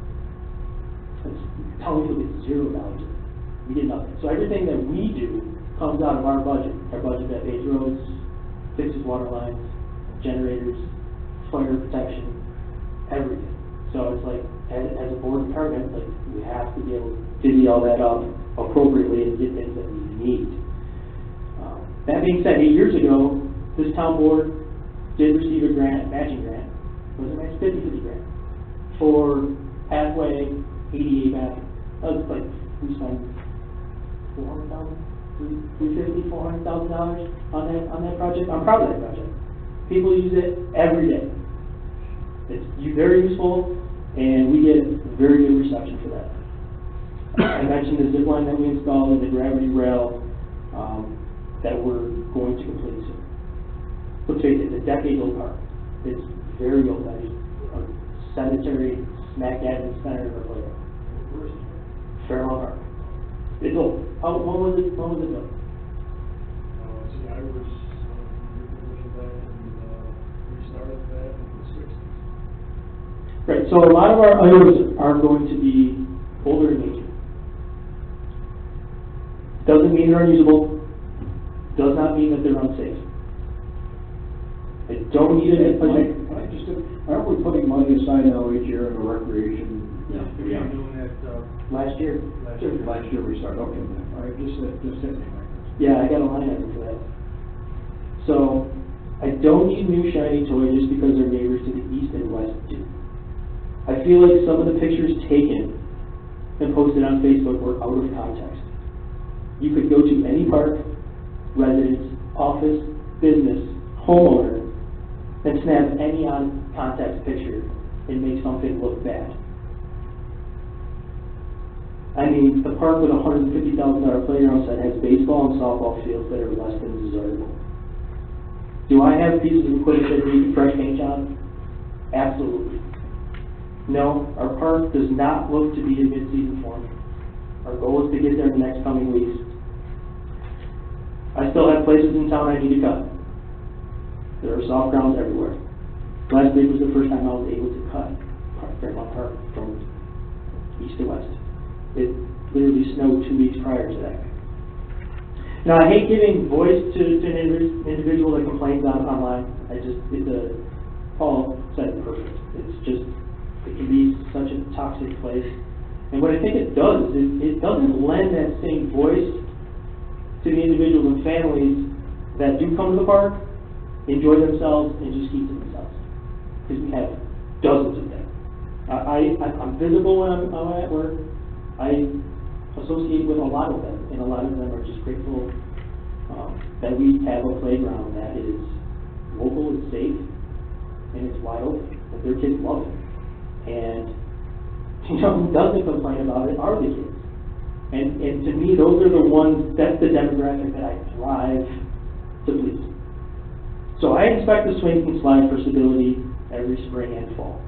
Town Wheatfield gets $0. We get nothing. So everything that we do comes out of our budget. Our budget that pays roads, fixes water lines, generators, fire protection, everything. So it's like, as a board department, like, we have to be able to divvy all that up appropriately and get things that we need. That being said, 8 years ago, this town board did receive a grant, matching grant. It was a nice 50-50 grant for pathway ADA bathroom. That was like, we spent $400,000 on that project. I'm proud of that project. People use it every day. It's very useful, and we get very good reception for that. I mentioned the zip line that we installed and the gravity rail that we're going to complete soon. Let's face it, it's a decade-old park. It's very old. That is a cemetery smack dab in the center of the playground. Fairmount Park. It's old. When was it built? See, I was looking back and we started that in the 60s. Right, so a lot of our items are going to be older in nature. Doesn't mean they're unusable. Does not mean that they're unsafe. I don't need it. aren't we putting money aside now each year in the recreation? Yeah. We've been doing that, Last year. Last year we started, okay, all right, just hit me. Yeah, I got a line item for that. So, I don't need new shiny toys just because our neighbors to the east and west do. I feel like some of the pictures taken and posted on Facebook were out of context. You could go to any park, residence, office, business, homeowner, and snap any on-context picture and make something look bad. I mean, the park with a $150,000 playground set has baseball and softball fields that are less than desirable. Do I have pieces of equipment that need fresh paint job? Absolutely. No, our park does not look to be in mid-season form. Our goal is to get there in the next coming weeks. I still have places in town I need to cut. There are soft grounds everywhere. Last week was the first time I was able to cut Fairmont Park from east to west. It literally snowed 2 weeks prior to that. Now, I hate giving voice to an individual that complains online. Paul said it perfect. It's just, it can be such a toxic place. And what I think it does is it doesn't lend that same voice to the individuals and families that do come to the park, enjoy themselves, and just keep to themselves. Because we have dozens of them. I'm visible when I'm at work. I associate with a lot of them, and a lot of them are just grateful that we have a playground that is local, it's safe, and it's wide open, that their kids love it. And, who doesn't complain about it are the kids. And to me, those are the ones, that's the demographic that I thrive to please. So I expect the swings and slides for stability every spring and fall.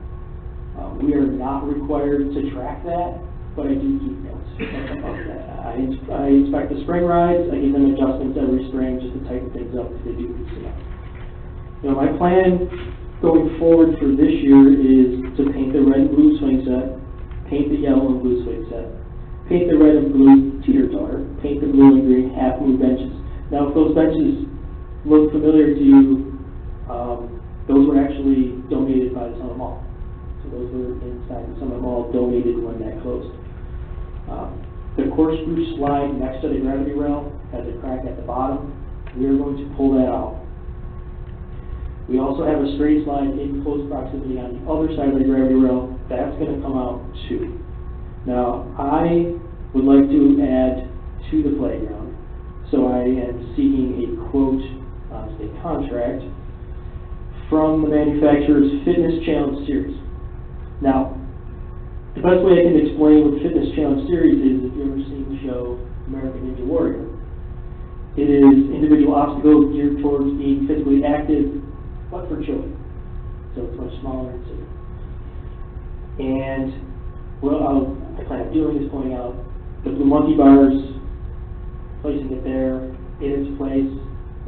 We are not required to track that, but I do keep notes about that. I expect the spring rides, I give them adjustments every spring just to tighten things up if they do loosen up. My plan going forward for this year is to paint the red and blue swing set, paint the yellow and blue swing set, paint the red and blue teeter-totter, paint the blue and green half-moon benches. Now, if those benches look familiar to you, those were actually donated by the Summit Mall. So those were inside the Summit Mall, donated when that closed. The corkscrew slide next to the gravity rail has a crack at the bottom. We are going to pull that out. We also have a straight slide in close proximity on the other side of the gravity rail. That's going to come out too. Now, I would like to add to the playground, so I am seeking a quote on a contract from the manufacturer's Fitness Challenge Series. Now, the best way I can explain what the Fitness Challenge Series is, if you've ever seen the show American Ninja Warrior, it is individual obstacles geared towards being physically active, but for children. So it's much smaller and safer. And what I plan on doing is pointing out the blue monkey bars, placing it there in its place,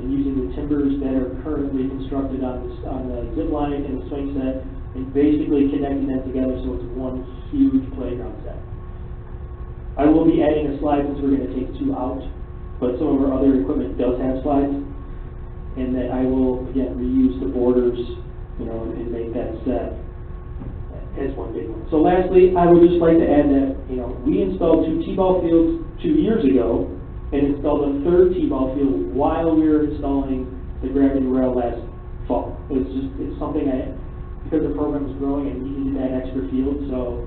and using the timbers that are currently constructed on the zip line and the swing set, and basically connecting them together so it's one huge playground set. I will be adding a slide since we're going to take 2 out, but some of our other equipment does have slides, and that I will, again, reuse the borders, and make that set as one big one. So lastly, I would just like to add that, we installed 2 T-ball fields 2 years ago, and installed a 3rd T-ball field while we were installing the gravity rail last fall. It's something because the program was growing, I needed that extra field, so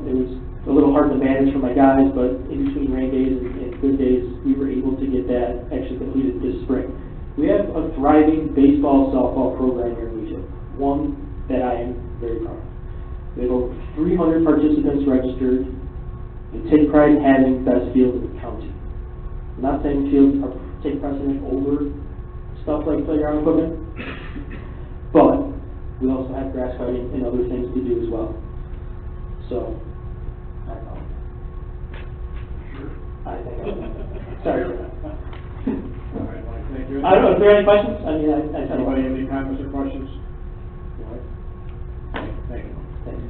it was a little hard to manage for my guys, but in between rain days and good days, we were able to get that actually completed this spring. We have a thriving baseball, softball program here in Wheatfield, one that I am very proud of. We have over 300 participants registered, and take pride in having best fields in the county. I'm not saying fields take precedent over stuff like playground equipment, but we also have grass cutting and other things to do as well. So, I know. I think I'm sorry for that. All right, Mike, thank you. I don't know, is there any questions? I mean, I said Anybody have any comments or questions? All right. Thank you. Thanks.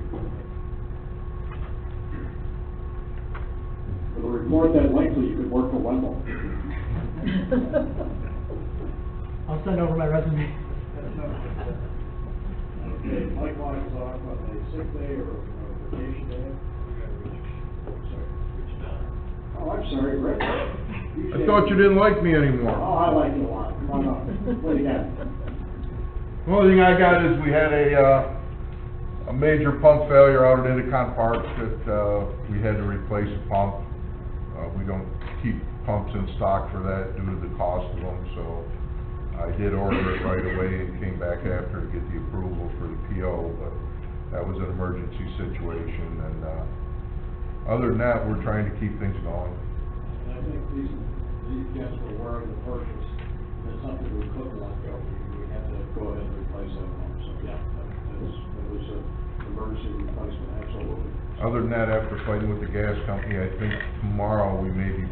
With a report that lengthy, you could work for Wendell. I'll send over my resume. Okay, Mike was off on a sick day or vacation day. Oh, I'm sorry, Rick. I thought you didn't like me anymore. Oh, I like you a lot. Come on up. What do you got? The only thing I got is we had a major pump failure out at Indicon Park that, we had to replace a pump. We don't keep pumps in stock for that due to the cost of them, so I did order it right away and came back after to get the approval for the PO, but that was an emergency situation, and, other than that, we're trying to keep things going. And I think these guys were aware of the purchase, and it's something we couldn't let go. We had to go ahead and replace that pump, so yeah, that was an emergency replacement, absolutely. Other than that, after fighting with the gas company, I think tomorrow we may be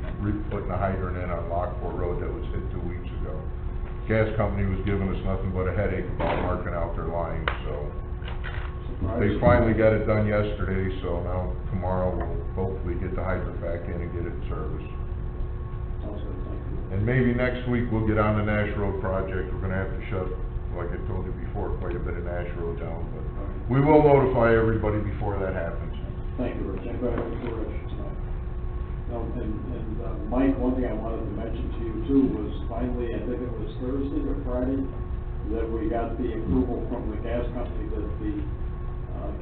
putting a hydrant in on Lockport Road that was hit 2 weeks ago. Gas company was giving us nothing but a headache about marking out their lines, so they finally got it done yesterday, so now tomorrow we'll hopefully get the hydrant back in and get it in service. Sounds good, thank you. And maybe next week we'll get on the Nash Road project. We're gonna have to shut, like I told you before, quite a bit of Nash Road down, but we will notify everybody before that happens. Thank you, Rich. Anybody have any corrections tonight? No, and Mike, one thing I wanted to mention to you too was finally, I think it was Thursday or Friday, that we got the approval from the gas company that the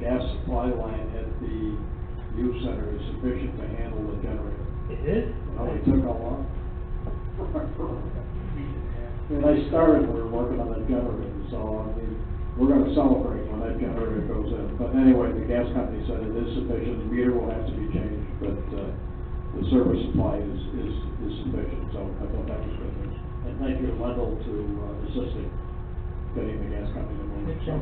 gas supply line at the youth center is sufficient to handle the generator. It is? It only took how long? When I started, we were working on that generator, so I mean, we're gonna celebrate when that generator goes in. But anyway, the gas company said it is sufficient, the meter will have to be changed, but, the service supply is sufficient, so I thought that was good news. And thank you to Wendell to, assisting getting the gas company to move. So,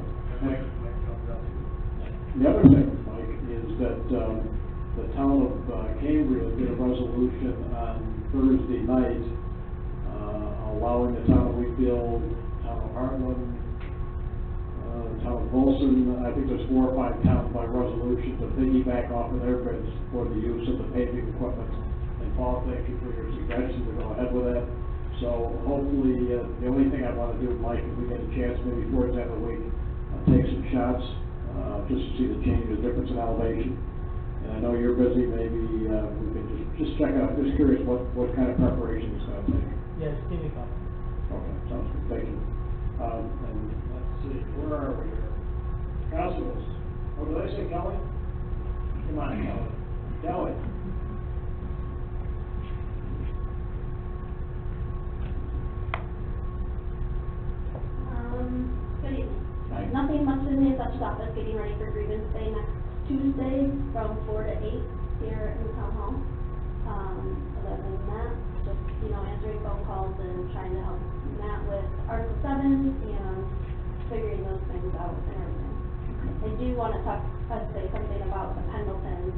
the other thing, Mike, is that, the town of, Cambria did a resolution on Thursday night, allowing the town of Wheatfield, town of Heartland, town of Volson, I think there's 4 or 5 towns by resolution to piggyback off of their bids for the use of the paving equipment. And Paul, thank you for your suggestion to go ahead with that. So hopefully, the only thing I want to do, Mike, if we get a chance, maybe towards the end of the week, take some shots, just to see the change, the difference in elevation. And I know you're busy, maybe, we can just check it out. Just curious what kind of preparation it's going to take. Yes, give me a call. Okay, sounds good, thank you. And let's see, where are we here? Constables, oh, did I say Kelly? Come on, Kelly. Kelly. Good evening. Hi. Nothing much in the assessor's office, getting ready for grievance day next Tuesday from 4 to 8 here in the town hall. Other than that, just, answering phone calls and trying to help Matt with Article 7 and figuring those things out and everything. I do want to say something about the Pendleton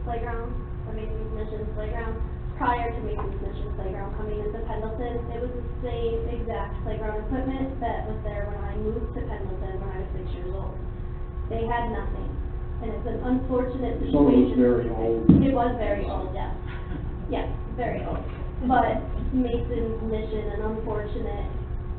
playground, the Mason's Mission playground. Prior to Mason's Mission playground coming into Pendleton, it was the same exact playground equipment that was there when I moved to Pendleton when I was 6 years old. They had nothing, and it's an unfortunate situation. So it was very old. It was very old, yes. Yes, very old. But Mason's Mission, an unfortunate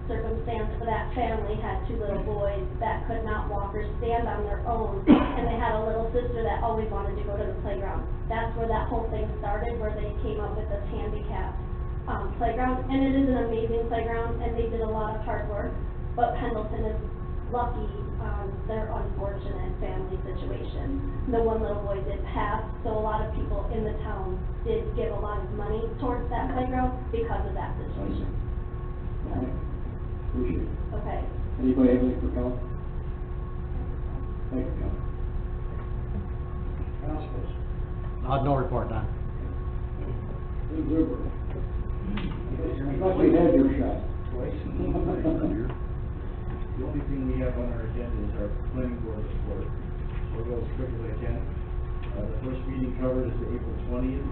circumstance for that family, had 2 little boys that could not walk or stand on their own, and they had a little sister that always wanted to go to the playground. That's where that whole thing started, where they came up with this handicap playground, and it is an amazing playground, and they did a lot of hard work, but Pendleton is lucky on their unfortunate family situation. The 1 little boy did pass, so a lot of people in the town did give a lot of money towards that playground because of that situation. Okay. Appreciate it. Okay. Anybody have anything for Kelly? Thank you, Kelly. Constables. No report, Don. Good, good work. I thought you had your shot. Twice. The only thing we have on our agenda is our planning board report. So I'll go as quick as I can. The first meeting covered is April 20th.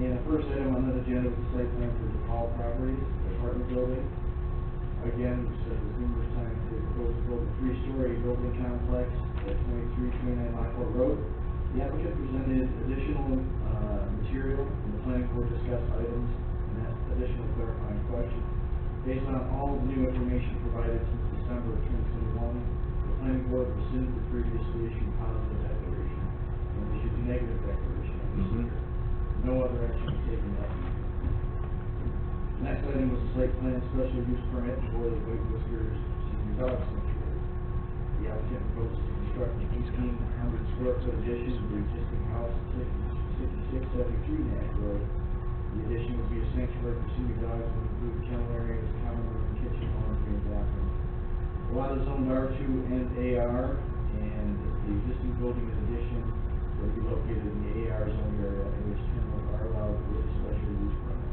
And the first item on that agenda was the site plan for the Paul Properties, the apartment building. Again, we said this numerous times, they proposed to build a 3-story building complex at 2329 Lockport Road. The applicant presented additional material, and the planning board discussed items and asked additional clarifying questions. Based on all the new information provided since December of 2021, the planning board rescinded the previously issued positive declaration and issued a negative declaration on this Mhm. year. No other action was taken that year. Next item was a site plan special use permit for the White Whiskers Senior Dog Sanctuary. The applicant proposes to construct an 1,800 square foot addition to the existing house at 6673 Nash Road. The addition would be a sanctuary for senior dogs and would include kennel areas, common room, kitchen, laundry, and bathroom. The lot is zoned R2 and AR, and the existing building in addition would be located in the AR zone area in which kennels are allowed with a special use permit.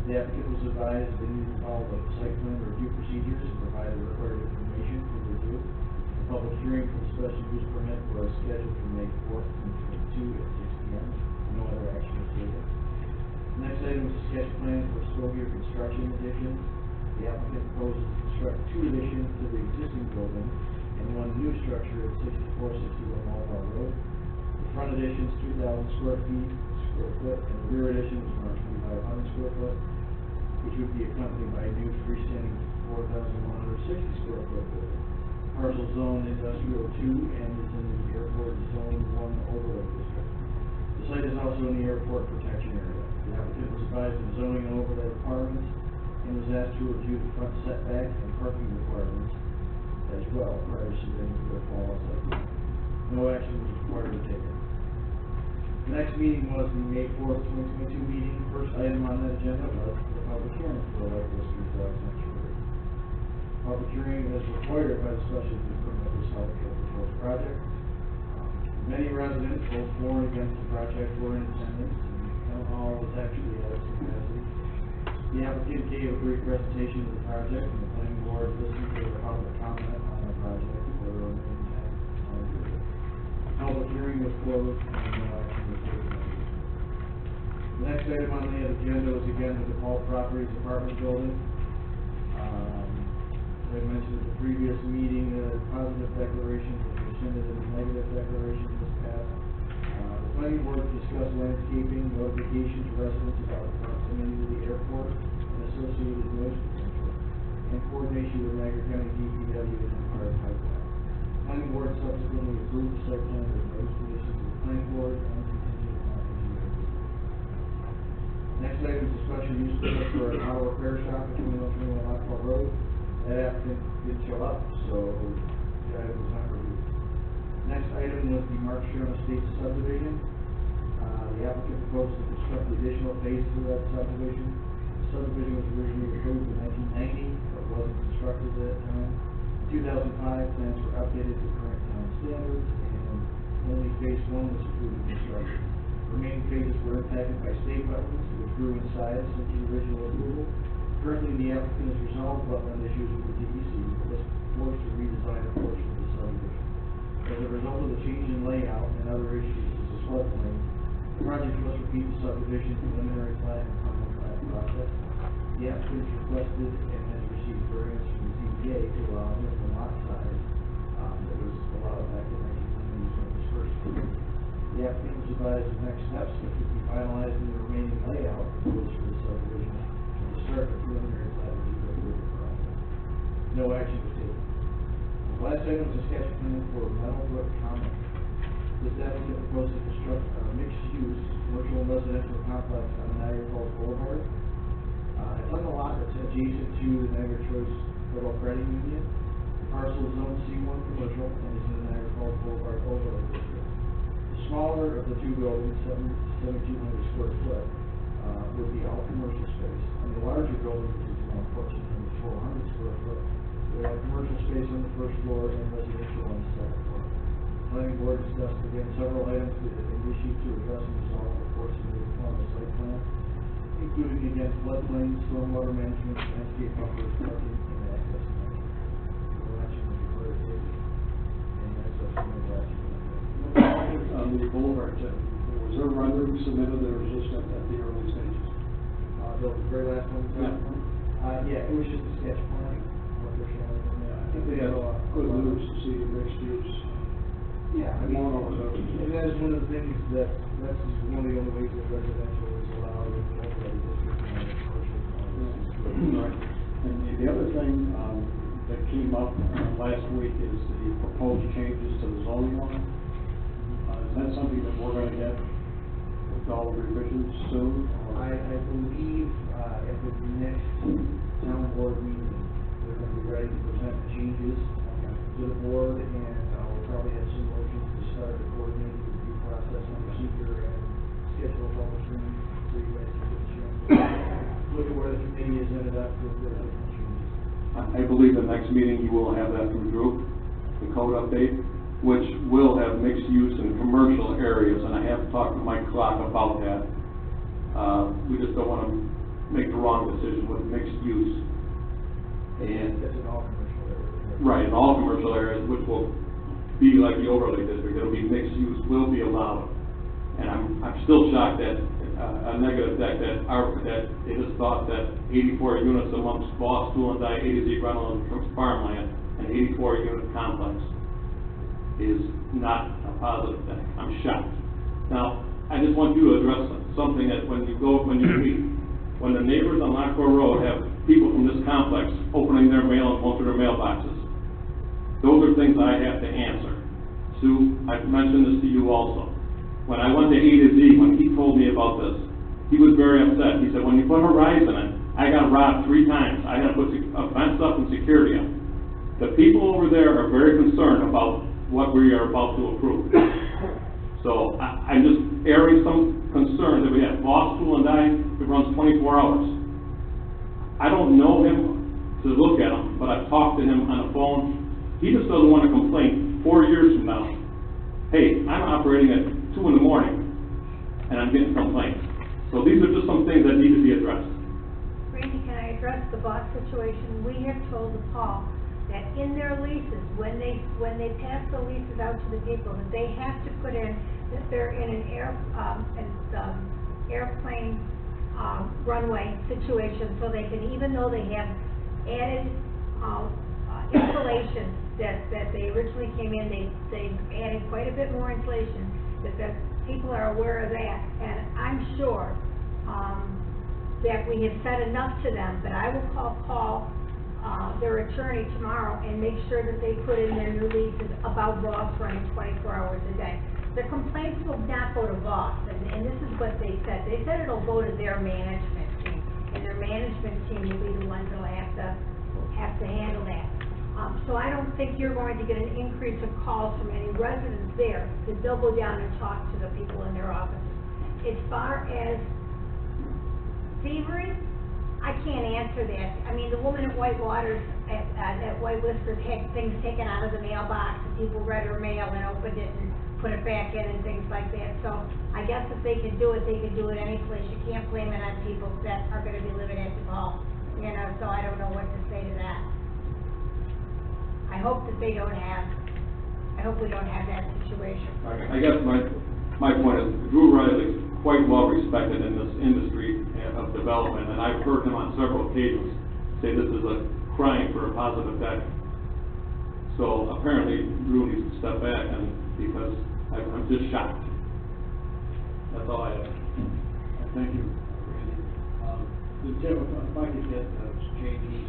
The applicant was advised they need to follow the site plan review procedures and provide the required information for review. The public hearing for the special use permit was scheduled for May 4th, 2022 at 6 p.m. No other action was taken. The next item is a sketch plan for Stovia Construction Addition. The applicant proposes to construct 2 additions to the existing building and 1 new structure at 6461 Walmart Road. The front addition is 2,000 square foot, and the rear addition is around 2,500 square foot, which would be accompanied by a new freestanding 4,160 square foot building. Parcel zone industrial 2 and is in the airport zone 1 overlay district. The site is also in the airport protection area. The applicant was advised of zoning and overlay requirements and was asked to review the front setback and parking requirements as well prior to submitting to the fall site plan. No action was required or taken. The next meeting was the May 4th, 2022 meeting. First item on that agenda was the public hearing for the White Whiskers Dog Sanctuary. Public hearing is required by the special use permit was held for the proposed project. Many residents, both for and against the project, were in attendance, and town hall was actually at its capacity. The applicant gave a brief presentation of the project, and the planning board listened to the public comment on the project for the remaining time period. Public hearing was closed, and no action was taken. The next item on the agenda was again the DePaul Properties Apartment Building. As I mentioned at the previous meeting, the positive declarations were rescinded and the negative declaration was passed. The planning board discussed landscaping, notification to residents about the proximity to the airport and associated noise potential, and coordination with Niagara County DPW and Empire Pipeline. Planning board subsequently approved the site plan with those conditions of the planning board and contingent on engineering review. Next item is a special use permit for an auto repair shop at 2121 Lockport Road. That applicant did show up, so the item was not reviewed. Next item was the Markstrom Estates subdivision. The applicant proposed to construct the additional phase to that subdivision. The subdivision was originally approved in 1990, but wasn't constructed at that time. In 2005, plans were updated to current town standards, and only phase 1 was approved and constructed. Remaining phases were impacted by state wetlands, which grew in size since the original approval. Currently, the applicant has resolved wetland issues with the DEC, but was forced to redesign a portion of the subdivision. As a result of the change in layout and other issues such as floodplain, the project must repeat the subdivision preliminary plat and common plat process. The applicant requested and has received variance from the ZBA to allow minimum lot size that was allowed back in 1990 when it was first approved. The applicant was advised of next steps, which would be finalizing the remaining layout proposed for the subdivision and to start the preliminary plat review approval process. No action was taken. The last item was a sketch plan for Meadowbrook Common. This applicant proposed to construct a mixed-use commercial and residential complex on Niagara Falls Boulevard. It's on the lot that's adjacent to the Niagara Choice Federal Credit Union. The parcel is zone C1 commercial and is in the Niagara Falls Boulevard overlay district. The smaller of the 2 buildings, 7,200 square foot, would be all commercial space. And the larger building, which is around 1,400 square foot, would have commercial space on the first floor and residential on the second floor. The planning board discussed again several items that have been issued to address and resolve the course of the formal site plan, including again floodplain, stormwater management, landscape buffers, parking, and access management. No action was required taken, and that's a summary action. On the boulevard, was there rendering submitted or was just at the early stages? The very last one? Yeah, it was just a sketch plan. I think they had a lot of news to see the mixed use. Yeah, I mean, and that is one of the things that's one of the only ways that residential is allowed in the overlay district and commercial. Right. And the other thing, that came up last week is the proposed changes to the zoning law. Is that something that we're gonna get with all revisions soon? or- I believe, at the next town board meeting, they're gonna be ready to present the changes to the board, and we'll probably have some motions to start the coordinated review process and procedure and schedule a public hearing so you guys can get a chance to look at where the committee has ended up with their different changes. I believe the next meeting you will have that from Drew, the code update, which will have mixed use in commercial areas, and I have talked to Mike Clark about that. We just don't want to make the wrong decision with mixed use. And That's in all commercial areas. right, in all commercial areas, which will be like the overlay district, it'll be mixed use, will be allowed. And I'm still shocked that, a negative deck that it is thought that 84 units amongst Boss, Tool and Die, A to Z rental and farmland, and 84 unit complex is not a positive thing. I'm shocked. Now, I just want you to address something that when you meet, when the neighbors on Lockport Road have people from this complex opening their mail and going through their mailboxes, those are things I have to answer. Sue, I've mentioned this to you also. When I went to A to Z, when he told me about this, he was very upset. He said, when you put Horizon in, I got robbed 3 times. I had to put a fence up and security up. The people over there are very concerned about what we are about to approve. So I'm just airing some concern that we have Boss, Tool and Die, it runs 24 hours. I don't know him to look at him, but I've talked to him on the phone. He just doesn't want to complain 4 years from now. Hey, I'm operating at 2 in the morning, and I'm getting complaints. So these are just some things that need to be addressed. Randy, can I address the box situation? We have told Paul that in their leases, when they pass the leases out to the people, that they have to put in that they're in an airplane runway situation, so they can, even though they have added insulation that they originally came in, they added quite a bit more insulation, that people are aware of that. And I'm sure that we have said enough to them, but I will call Paul, their attorney, tomorrow and make sure that they put in their new leases about Voss running 24 hours a day. The complaints will not go to Voss, and this is what they said. They said it'll go to their management team, and their management team will be the ones that'll have to handle that. So I don't think you're going to get an increase of calls from any residents there, because they'll go down and talk to the people in their offices. As far as thievery, I can't answer that. I mean, the woman at White Waters, at White Whiskers, had things taken out of the mailbox, and people read her mail and opened it and put it back in and things like that. So I guess if they can do it, they can do it any place. You can't blame it on people that are gonna be living at the hall, you know, so I don't know what to say to that. I hope that we don't have that situation. I guess my point is, Drew Riley is quite well respected in this industry of development, and I've heard him on several occasions say this is a crying for a positive deck. So apparently Drew needs to step back, and because I'm just shocked. That's all I have. Thank you, Randy. Tim, if I could get changes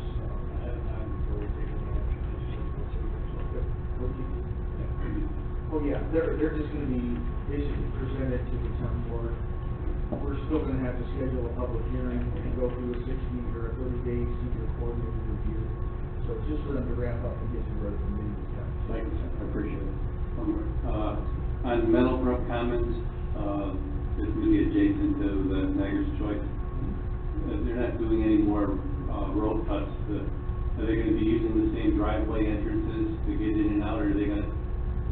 ahead of time before we take any action. Oh, yeah, they're just gonna be basically presented to the town board. We're still gonna have to schedule a public hearing and go through a 60 or a 30-day senior coordinated review. So it's just for them to wrap up and get to where the meeting is at. Thank you, Tim. I appreciate it. On Meadowbrook Commons, it's really adjacent to the Niagara's Choice. They're not doing any more road cuts. Are they gonna be using the same driveway entrances to get in and out, or are they gonna?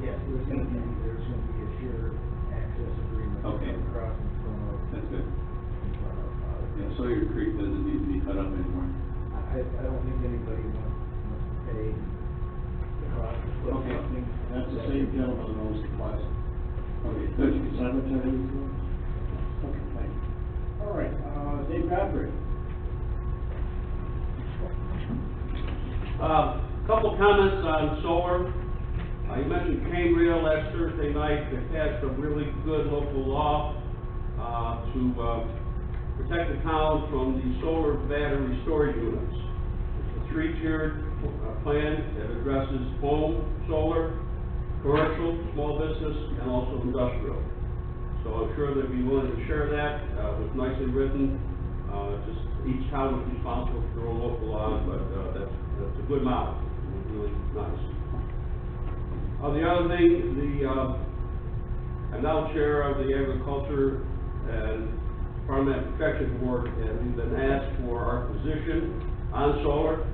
Yes, there's gonna be a shared access agreement. Okay. Across from That's good. Yeah, Sawyer Creek doesn't need to be cut up anymore. I don't think anybody wants to pay the cost to put Okay. something. That's the same gentleman that owns the plaza. Okay, good. Cemetery. Okay, thank you. All right, Dave Godfrey. Couple comments on solar. You mentioned Cambria last Thursday night. They passed a really good local law to protect the town from the solar battery storage units. It's a three-tiered plan that addresses home solar, commercial, small business, and also industrial. So I'm sure they'd be willing to share that. It was nicely written. Just each town is responsible for their own local laws, but that's a good model. It was really nice. The other thing, I'm now chair of the Agriculture and Farmland Protection Board, and we've been asked for our position on solar.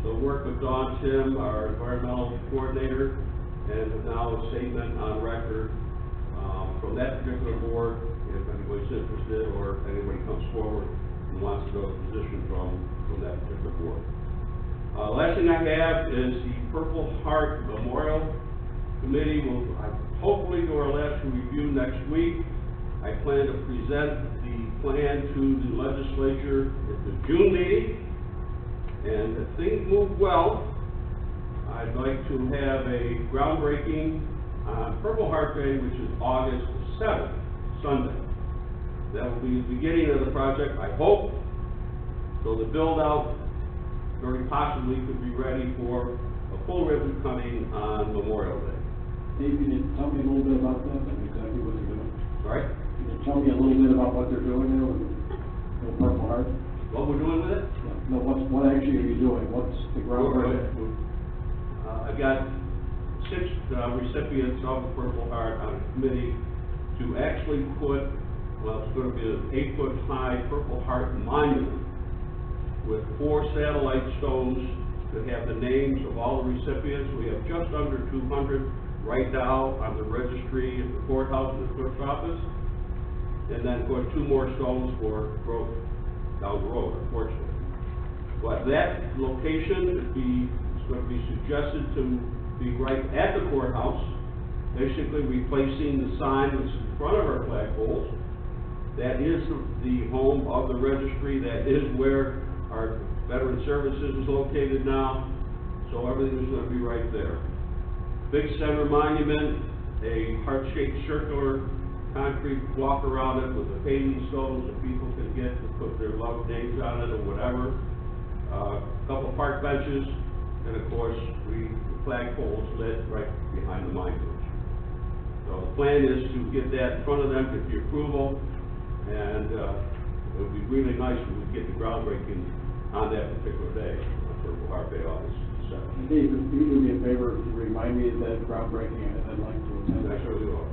So work with Dawn Tim, our environmental coordinator, and now a statement on record from that particular board, if anybody's interested or if anybody comes forward and wants to know the position from that particular board. Last thing I have is the Purple Heart Memorial Committee will hopefully do our last review next week. I plan to present the plan to the legislature at the June meeting, and if things move well, I'd like to have a groundbreaking on Purple Heart Day, which is August 7th, Sunday. That will be the beginning of the project, I hope. So the build-out very possibly could be ready for a full ribbon cutting on Memorial Day. Dave, can you tell me a little bit about that and exactly what they're doing? Sorry? Can you tell me a little bit about what they're doing there with the Purple Heart? What we're doing with it? No, what actually are you doing? What's the groundwork? I've got 6 recipients of the Purple Heart on a committee to actually put, well, it's going to be an 8-foot-high Purple Heart monument with 4 satellite stones to have the names of all the recipients. We have just under 200 right now on the registry at the courthouse and the clerk's office. And then, of course, 2 more stones for growth down the road, unfortunately. But that location is going to be suggested to be right at the courthouse, basically replacing the sign which is in front of our flagpoles. That is the home of the registry. That is where our Veteran Services is located now. So everything is going to be right there. Big center monument, a heart-shaped circular concrete walk around it with the paving stones that people can get to put their loved names on it or whatever. A couple park benches, and of course, the flagpoles lit right behind the monument. So the plan is to get that in front of them, get the approval, and it would be really nice if we could get the groundbreaking on that particular day, on Purple Heart Day, August 7th. Dave, if you do me a favor, to remind me of that groundbreaking, I'd like to attend. I surely will.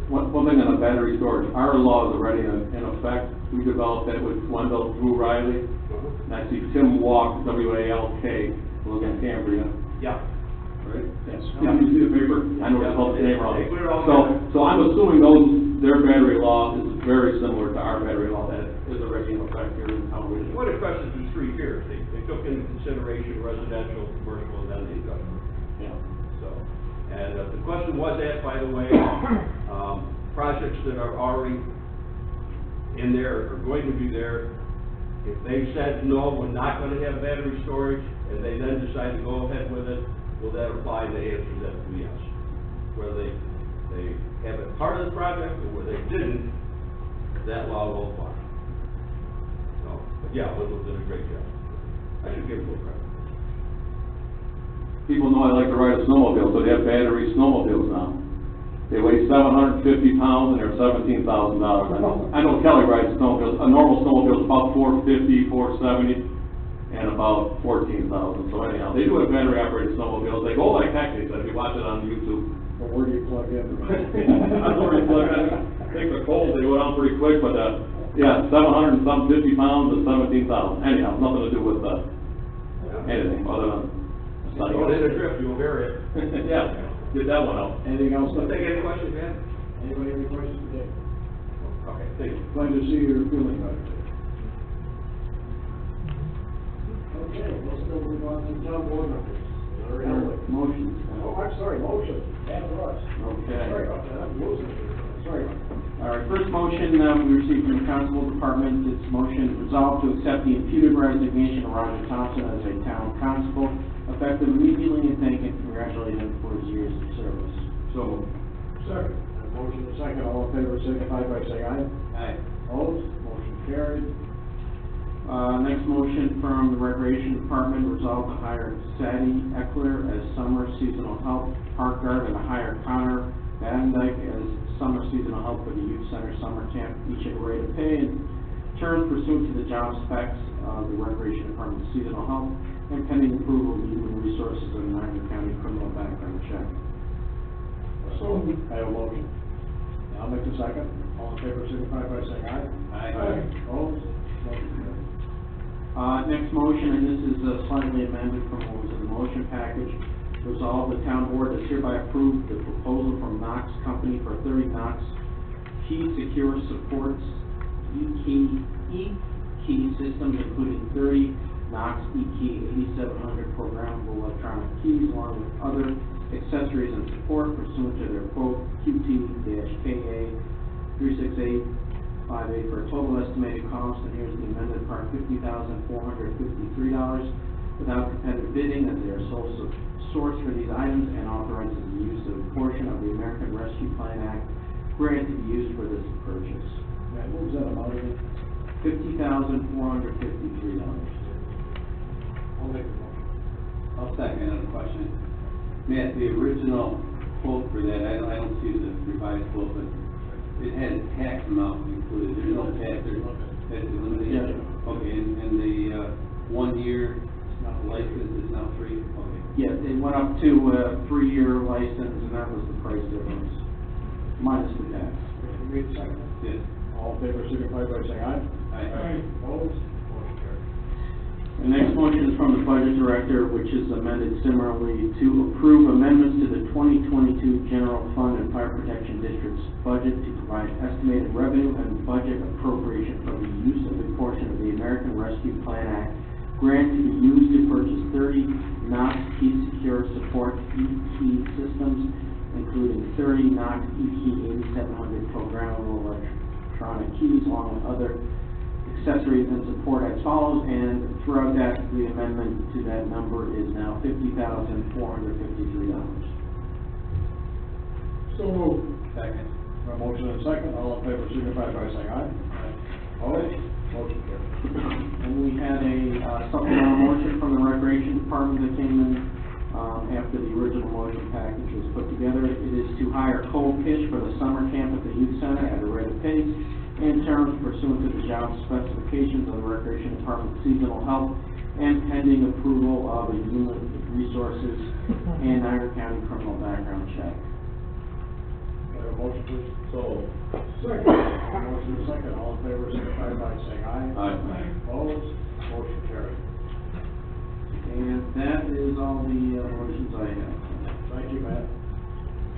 One thing on the battery storage, our law is already in effect. We developed that with Wendell Drew Riley. And I see Tim Walk, W-A-L-K, lives in Cambria. Yeah. Right? Yes. Yeah, you do me a favor? I know it's called the name wrong. They put it all together. So I'm assuming their battery law is very similar to our battery law that is already in effect here in town. What it questions is 3 tiers. They took into consideration residential, commercial, and then the industrial. Yeah. So, and the question was asked, by the way, projects that are already in there or going to be there, if they said no, we're not going to have battery storage, and they then decide to go ahead with it, will that apply? And the answer is that yes. Whether they have it part of the project or where they didn't, that law will apply. So, but yeah, Wendell did a great job. I should give him a little credit. People know I like to ride a snowmobile, so they have battery snowmobiles now. They weigh 750 pounds and they're $17,000. I know Kelly rides snowmobiles. A normal snowmobile is about $450, $470, and about $14,000. So anyhow, they do have battery operated snowmobiles. They go like heck, they said, if you watch it on YouTube. But where do you plug in? I don't really plug in. I think the cold, they go down pretty quick, but yeah, 750 pounds and 17,000. Anyhow, nothing to do with anything other than. Don't hit a drift, you'll bury it. Yeah, get that one out. Anything else? Take any questions, man? Anybody have any questions today? Okay, thank you. Glad to see you're feeling better. Okay, let's go move on to town board members. Motion. Oh, I'm sorry, motion. Yeah, it was. Okay. Sorry about that, I'm losing it. Sorry about that. All right, first motion we received from the Constable Department, it's motion resolved to accept the imputed resignation of Roger Thompson as a town constable, effective immediately, and thank and congratulate him for his years of service. So. Second. Motion and second, all in favor signify by saying aye. Aye. Opposed, motion carried. Next motion from the Recreation Department, resolve to hire Sadie Eckler as summer seasonal help park guard and to hire Connor Van Dyke as summer seasonal help for the youth center summer camp, each at a rate of pay and terms pursuant to the job specs of the Recreation Department seasonal help and pending approval of human resources and Niagara County criminal background check. So, I have a motion. I'll make the second. All in favor, signify by saying aye. Aye. Opposed? Motion carries. Next motion, and this is slightly amended from what was in the motion package. Resolve the town board does hereby approve the proposal from Knox Company for 30 Knox key secure supports e-key systems, including 30 Knox e-key 8700 programmable electronic keys, along with other accessories and support pursuant to their quote QT-KA 36858 for a total estimated cost, and here's the amended part, $50,453 without competitive bidding, as they are sole source for these items, and authorizes the use of a portion of the American Rescue Plan Act grant to be used for this purchase. Matt, what was that amount again? $50,453. I'll make the motion. I'll second on the question. Matt, the original quote for that, I don't see the revised quote, but it had a tax amount included. There's no tax, that's eliminated. Yeah. Okay, and the 1 year license is now free? Okay. Yeah, it went up to a 3-year license, and that was the price difference, minus the tax. You read the second? Yes. All in favor, signify by saying aye. Aye. Opposed? Motion carries. The next motion is from the Budget Director, which is amended similarly to approve amendments to the 2022 General Fund and Fire Protection District's budget to provide estimated revenue and budget appropriation for the use of a portion of the American Rescue Plan Act grant to be used to purchase 30 Knox Key Secure Support e-key systems, including 30 Knox e-key 8700 programmable electronic keys, along with other accessories and support as follows, and throughout that, the amendment to that number is now $50,453. so moved. Second. A motion and a second. All in favor, signify by saying aye. Opposed? Motion carries. And we had a supplemental motion from the Recreation Department that came in after the original motion package was put together. It is to hire Cole Kish for the summer camp at the youth center at a rate of pay and terms pursuant to the job specifications of the Recreation Department seasonal help and pending approval of a human resources and Niagara County criminal background check. Do I have a motion, please? So. Second. Motion and a second. All in favor, signify by saying aye. Aye. Opposed? Motion carries. And that is all the motions I have. Thank you, Matt.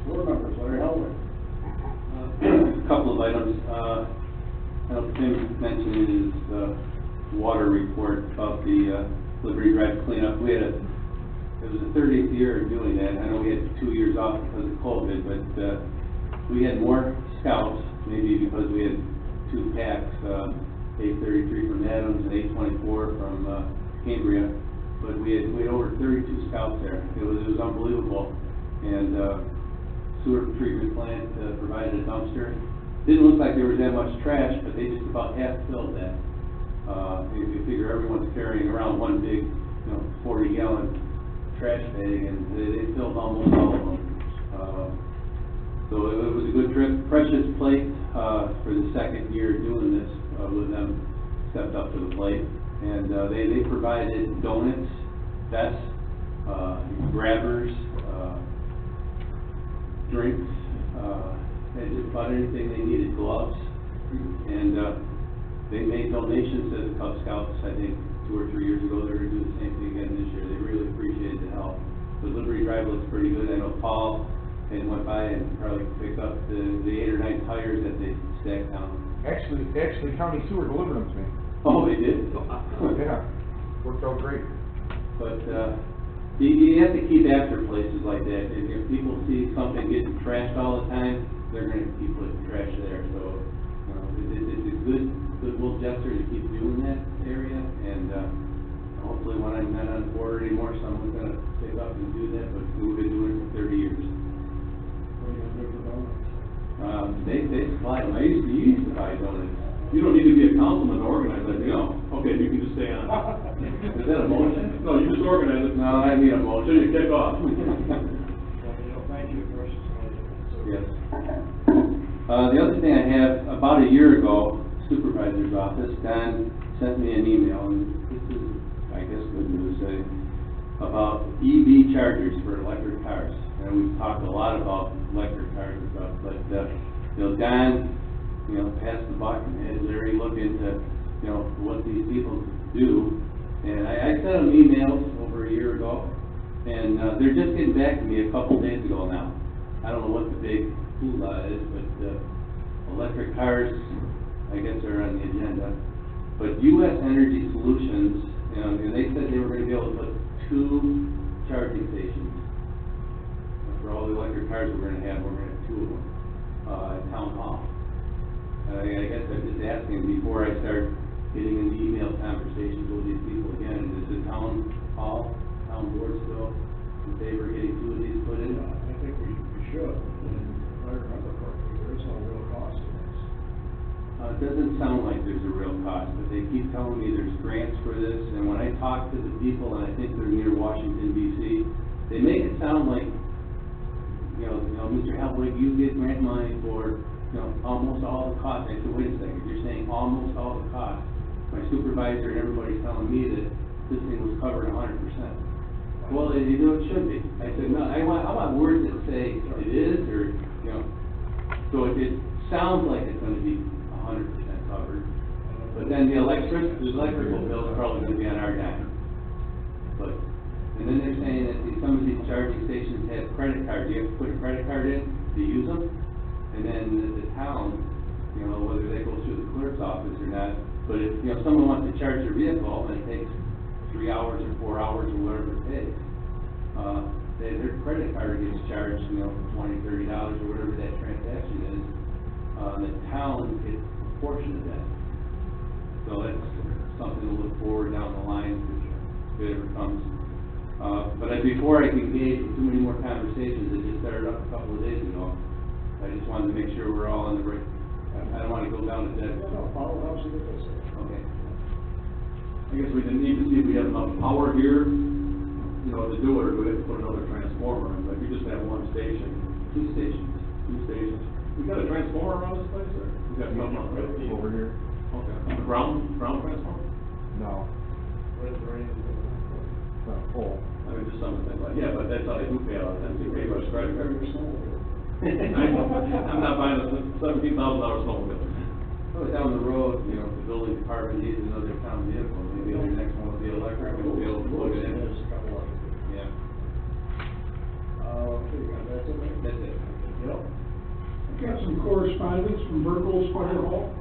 Board members, Larry Hellwig. A couple of items. I know Tim mentioned in his water report about the Liberty Drive cleanup. It was the 30th year of doing that. I know we had 2 years off because of COVID, but we had more scouts, maybe because we had 2 packs, 833 from Adams and 824 from Cambria. But we had over 32 scouts there. It was unbelievable. And sewer treatment plant provided a dumpster. Didn't look like there was that much trash, but they just about half filled that. You figure everyone's carrying around one big, 40-gallon trash bag, and they filled almost all of them. So it was a good trip. Precious Plate for the 2nd year doing this with them stepped up to the plate, and they provided donuts, vests, grabbers, drinks. And just about anything they needed, gloves, and they made donations to the Cub Scouts. I think 2 or 3 years ago. They're going to do the same thing again this year. They really appreciated the help. The Liberty Drive looks pretty good. I know Paul had went by and probably picked up the 8 or 9 tires that they stacked down. Actually, County Sewer delivered them to me. Oh, they did? Yeah, worked out great. But you have to keep after places like that. If people see something getting trashed all the time, they're going to keep putting trash there. So it's a good little gesture to keep doing that area. And hopefully when I'm not on board anymore, someone's going to pick up and do that. But we've been doing it for 30 years. What are you going to do for donuts? They supply them. You used to buy donuts. You don't need to be a councilman to organize that. Okay, you can just stay on. Is that a motion? No, you just organize it. No, I need a So motion. you kick off. Thank you, precious lady. Yes. The other thing I have, about a year ago, supervisor's office, Don sent me an email, and this is, I guess, good news, about EV chargers for electric cars. And we've talked a lot about electric cars and stuff, but, Don, passed the buck and had Larry look into, what these people do. And I sent them emails over a year ago, and, they're just getting back to me a couple days ago now. I don't know what the big hula is, but, electric cars, I guess, are on the agenda. But U.S. Energy Solutions, and they said they were gonna be able to put 2 charging stations. For all the electric cars we're gonna have 2 of them, at Town Hall. I guess I'm just asking, before I start getting into email conversations with these people again, is the town hall, town board still in favor of getting 2 of these put in? I think we should, and if I remember correctly, there is no real cost to this. It doesn't sound like there's a real cost, but they keep telling me there's grants for this, and when I talk to the people, and I think they're near Washington DC, they make it sound like, Mr. Helwig, you get grant money for, almost all the costs. I said, wait a second, you're saying almost all the costs. My supervisor and everybody's telling me that this thing was covered 100%. Well, it should be. I said, no, I want words that say it is, or, so it sounds like it's gonna be 100% covered. But then the electrical bill is probably gonna be on our dime. But, and then they're saying that some of these charging stations have credit cards. You have to put a credit card in to use them. And then the town, whether they go through the clerk's office or not, but if, someone wants to charge their vehicle and it takes 3 hours or 4 hours or whatever it takes, their credit card gets charged, $20, $30 or whatever that transaction is. The town gets a portion of that. So that's something to look forward down the line if it ever comes. But before I can engage with too many more conversations, it just started up a couple of days ago. I just wanted to make sure we're all on the right. I don't want to go down a dead. No, follow up, see what they say. Okay. I guess we need to see if we have enough power here, to do it, or do we have to put another transformer in? Like, we just have 1 station. 2 stations. 2 stations. We got a transformer around this place, or? We got something Over here? Okay. A ground transformer? No, Where's the rain? it's not full. I mean, just something like, yeah, but that's how they do pay out, that's the pay by credit card. I'm not buying a $17,000 snowmobile. Oh, down the road, the building department needs another town vehicle. Maybe the next one will be electric, and we'll be able to plug it in. There's a couple of them. Yeah, Okay, that's it, right? that's it. Yep. Got some correspondence from Burkle's Fire Hall.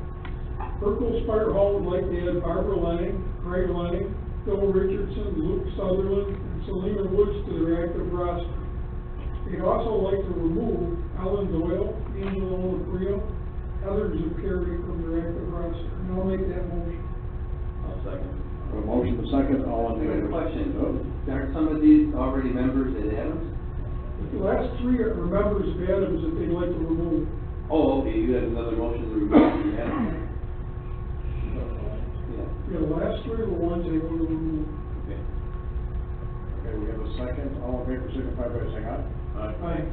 Burkle's Fire Hall would like to add Barbara Lenning, Craig Lenning, Phil Richardson, Luke Sutherland, and Selena Woods to their active roster. They'd also like to remove Ellen Doyle, Angela Lafrio, Heather Zuccari from their active roster. And I'll make that motion. I'll second. A motion to second, all in I have a favor? question. Aren't some of these already members at Adams? The last 3 are members of Adams that they'd like to remove. Oh, okay, you had another motion to remove from Adams. Yeah, Yeah, the last 3 are the ones they want to remove. okay. Okay, we have a second, all in favor, signify by saying aye. Aye.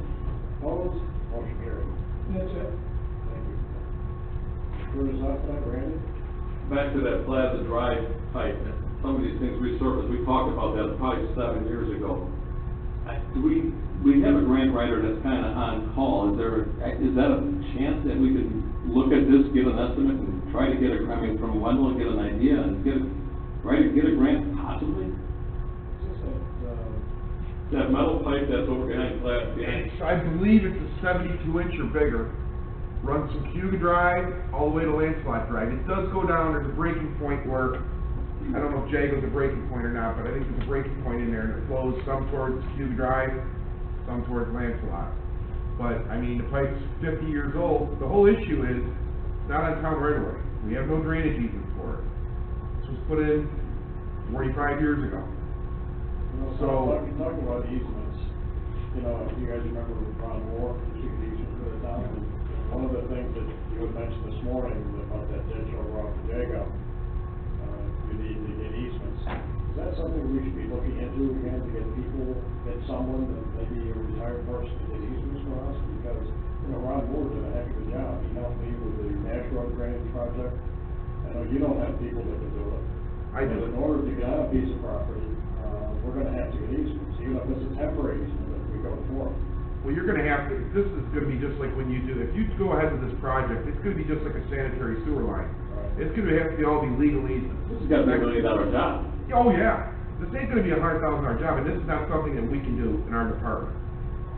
Opposed, motion carried. That's it. Thank you. Where is that, Randy? Back to that Plaza Drive pipe, some of these things resurfaced, we talked about that probably 7 years ago. Do we have a grant writer that's kind of on call? Is that a chance that we could look at this, give an estimate, and try to get from Wendell, get an idea, and get a grant possibly? Is this That metal pipe that's over behind behind. I believe it's a 72-inch or bigger. Runs from Cuba Drive all the way to Lancelot Drive. It does go down, there's a breaking point where, I don't know if Jago's a breaking point or not, but I think there's a breaking point in there, and it flows some towards Cuba Drive, some towards Lancelot. But, I mean, the pipe's 50 years old. The whole issue is, it's not on town right away. We have no drainage easement for it. This was put in 45 years ago. So, talking about easements, if you guys remember Ron Moore, he took an easement for the town, and one of the things that you had mentioned this morning about that ditch over off the Jago, you something we should be looking into again to get someone that maybe a retired person to get easements for us? Because, you know, Ron Moore did a heck of a job. He helped me with the Nash Road drainage project. I know you don't have people that can do it. I do. But in order to get on a piece of property, we're gonna have to get easements, even if it's a temporary easement that we go for. Well, you're gonna have to, this is gonna be just like when you do, if you go ahead with this project, it's gonna be just like a sanitary sewer line. Right. It's gonna have to be all be legal easements. This has got to be $1 million job. Oh, yeah. This ain't gonna be a $100,000 job, and this is not something that we can do in our department.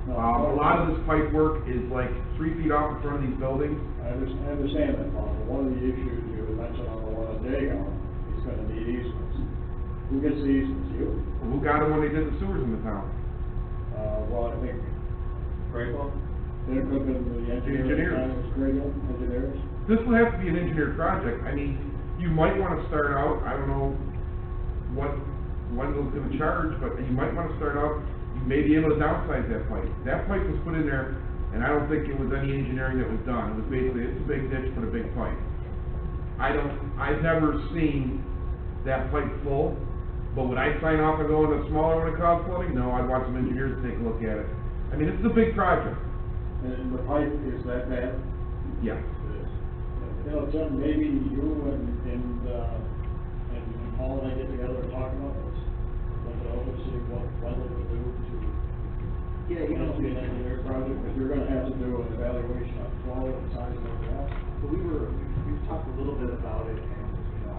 A lot of this pipe work is like 3 feet off in front of these buildings. I understand that, Paul, but one of the issues you had mentioned on the one on Dagon, he's gonna need easements. Who gets the easements, you? Who got them when they did the sewers in the town? Well, I think Grateful? there could have been the engineers. Engineers. This would have to be an engineered project. I mean, you might wanna start out, I don't know what Wendell's gonna charge, but you might wanna start out, you may be able to downsize that pipe. That pipe was put in there, and I don't think it was any engineering that was done. It was basically, it's a big ditch, put a big pipe. I've never seen that pipe full, but would I sign off and go in a smaller when it caused flooding? No, I'd want some engineers to take a look at it. I mean, this is a big project. And the pipe is that bad? Yeah. You know, Tim, maybe you and Paul and I get together and talk about this. Look it over, see what Wendell could do to, Yeah, you know, be an engineer project, because you're gonna have to do an evaluation of flow and size of the wall. but we've talked a little bit about it, and, you know,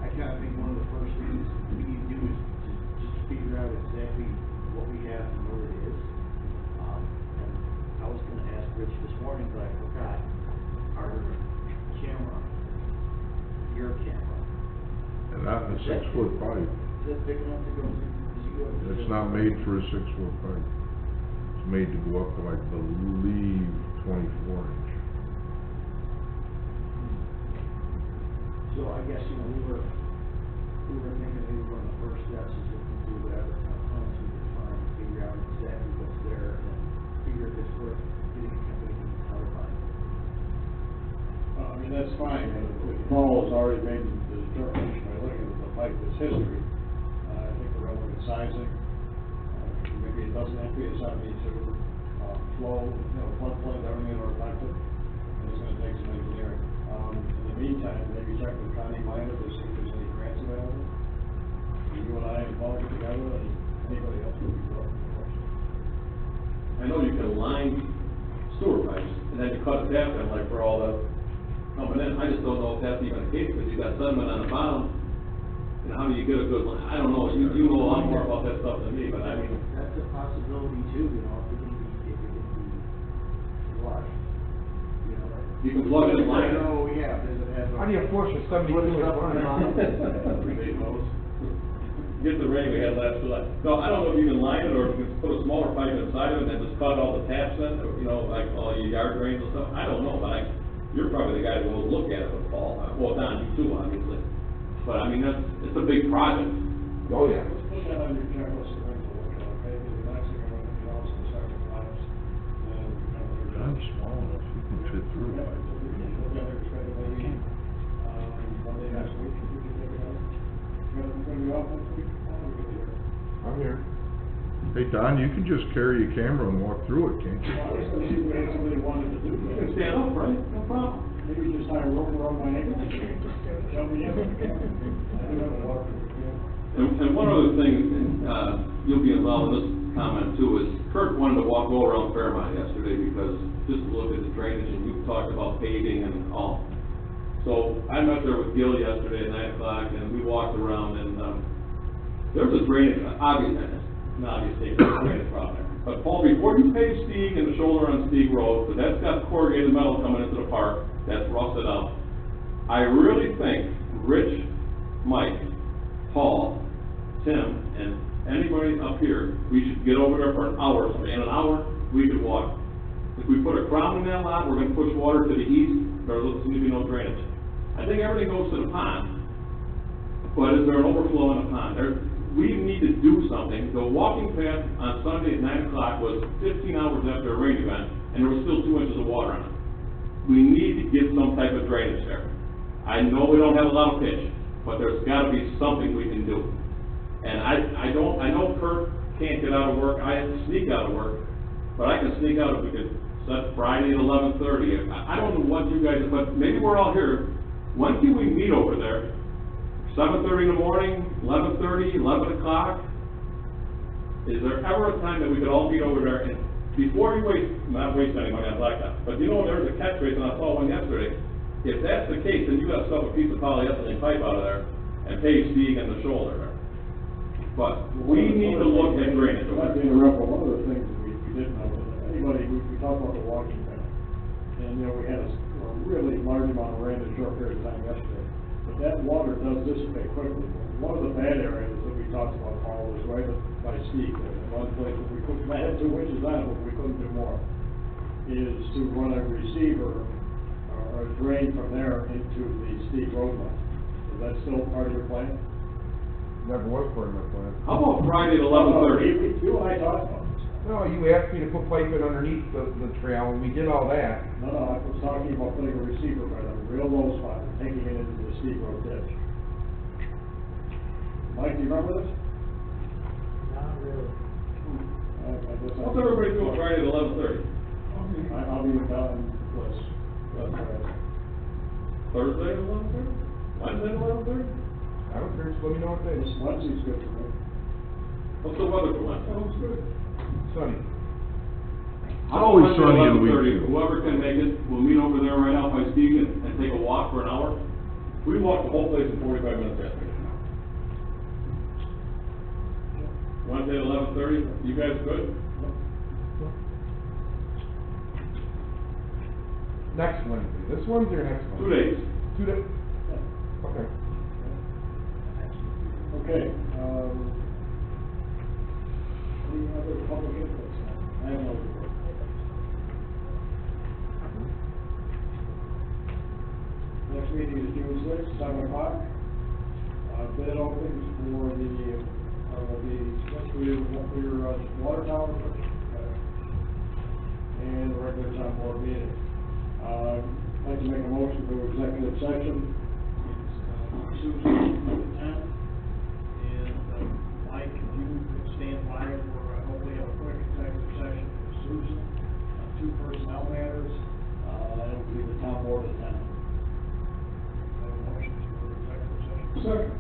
I kinda think one of the first things we need to do is to just figure out exactly what we have and where it is. And I was gonna ask Rich this morning, but I forgot, our camera, your camera, And not in a 6-foot pipe. is that big enough to go through? It's not made for a 6-foot pipe. It's made to go up to, I believe, 24 inch. So I guess, you know, we were thinking maybe one of the first steps is looking through whatever kind of plans we can find, figure out exactly what's there, and figure if it's worth getting a company to telephone. I mean, that's fine, but Paul has already made the determination by looking at the pipe, its history. I think we're gonna look at sizing, maybe it doesn't have to be a 72, flow, you know, floodplain, everything are affected, and it's gonna take some engineering. In the meantime, maybe check with Connie Minor to see if there's any grants available. You and I and Paul get together, and anybody else will be welcome to question. I know you can line sewer pipes, and then you cut a tap in, like for all the coming in. I just don't know if that's even the case, because you got sediment on the bottom, and how do you get a good line? I don't know, you know a lot more about that stuff than me, but I mean, That's a possibility too, you know, if it can be flushed, you know. you can plug in a line. Oh, yeah, does it have? How do you flush a 72 What is inch up on the line? bottom? Rebate hose. Get the rain we had last July. No, I don't know if you can line it, or if you can put a smaller pipe inside of it, and then just cut all the taps in, or, you know, like all your yard drains and stuff. I don't know, but you're probably the guy who will look at it with Paul. Well, Don, you too, obviously. But I mean, it's a big project. Oh, yeah. Let's put that on your checklist of things to look at, okay? Because the next thing I'm gonna also start to collapse, and I'm small enough, you can fit through yeah, it. we can look at it, try to maybe, Monday next week, if we can take it out. You're gonna be off next week? Oh, we're gonna be here. I'm here. Hey, Don, you can just carry a camera and walk through it, can't you? Well, I was gonna see if we had somebody who wanted to do You that. can stand up, right? No problem. Maybe just tie a rope around my ankle. Jump me in. I don't have a walker, yeah. And one other thing, you'll be involved in this comment too, is Kurt wanted to walk over around Fairmont yesterday because just to look at the drainage, and you talked about paving and all. So I met there with Gil yesterday at 9 o'clock, and we walked around, and there's a drainage, obviously, there's a drainage problem there. But Paul, before you pave Stieg and the shoulder on Stieg Road, because that's got corrugated metal coming into the park, that's rusted out, I really think Rich, Mike, Paul, Tim, and anybody up here, we should get over there for an hour, so in an hour, we could walk. If we put a crown in that lot, we're gonna push water to the east, there's going to be no drainage. I think everything goes to the pond, but is there an overflow in the pond? We need to do something. The walking path on Sunday at 9 o'clock was 15 hours after a rain event, and there was still 2 inches of water on it. We need to get some type of drainage there. I know we don't have a lot of pitch, but there's gotta be something we can do. And I know Kurt can't get out of work, I sneak out of work, but I can sneak out if we could set Friday at 11:30. I don't know what you guys, but maybe we're all here. When can we meet over there? 7:30 in the morning, 11:30, 11 o'clock? Is there ever a time that we could all meet over there and, before you not waste any money on blacktop, but you know, there's a catch basin, I saw one yesterday. If that's the case, then you gotta stuff a piece of polyethylene pipe out of there and pave Steve in the shoulder there. But we need to look at drainage over Not to there. interrupt, but one of the things that we didn't know, was anybody, we talked about the Washington, and, you know, we had a really large amount of rain in a short period of time yesterday. But that water does dissipate quickly. One of the bad areas that we talked about, Paul, was right by Steve, and one place that we couldn't, I had 2 witches on it, but we couldn't do more, is to run a receiver or a drain from there into the Steve road line. Is that still part of your plan? Never was part of my plan. How about Friday at 11:30? You and I talked about this. No, you asked me to put pipe in underneath the trail, and we did all that. No, I was talking about putting a receiver right on a real low spot and taking it into the steep road ditch. Mike, do you remember this? Not really. I guess What's everybody doing Friday at 11:30? I'll be down in this, Thursday at 11:30? Wednesday at 11:30? I don't care, just let me know what day. this Wednesday's good for me. What's the weather for Wednesday? Sounds good. Sunny. Always sunny in the week. Whoever can make it, we'll meet over there right out by Steve and take a walk for an hour. We walked the whole place in 45 minutes yesterday. Wednesday at 11:30, you guys good? Next Wednesday, this Wednesday or next 2 Wednesday? days. 2 days? Okay. Okay, any other public inputs? I have no report. Next meeting is June 6th, 7 o'clock. Bid openings for your water tower, and the regular town board meeting. I'd like to make a motion to executive session. Susan, at 10, and Mike, if you could stand by for, hopefully have a quick executive session with Susan on 2 personnel matters, that will be the town board at 10. Motion for executive session. Second.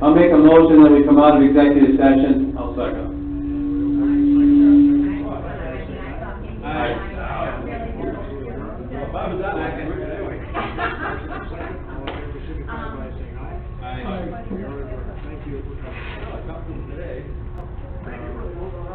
I'll make a motion that we come out of executive session. I'll second.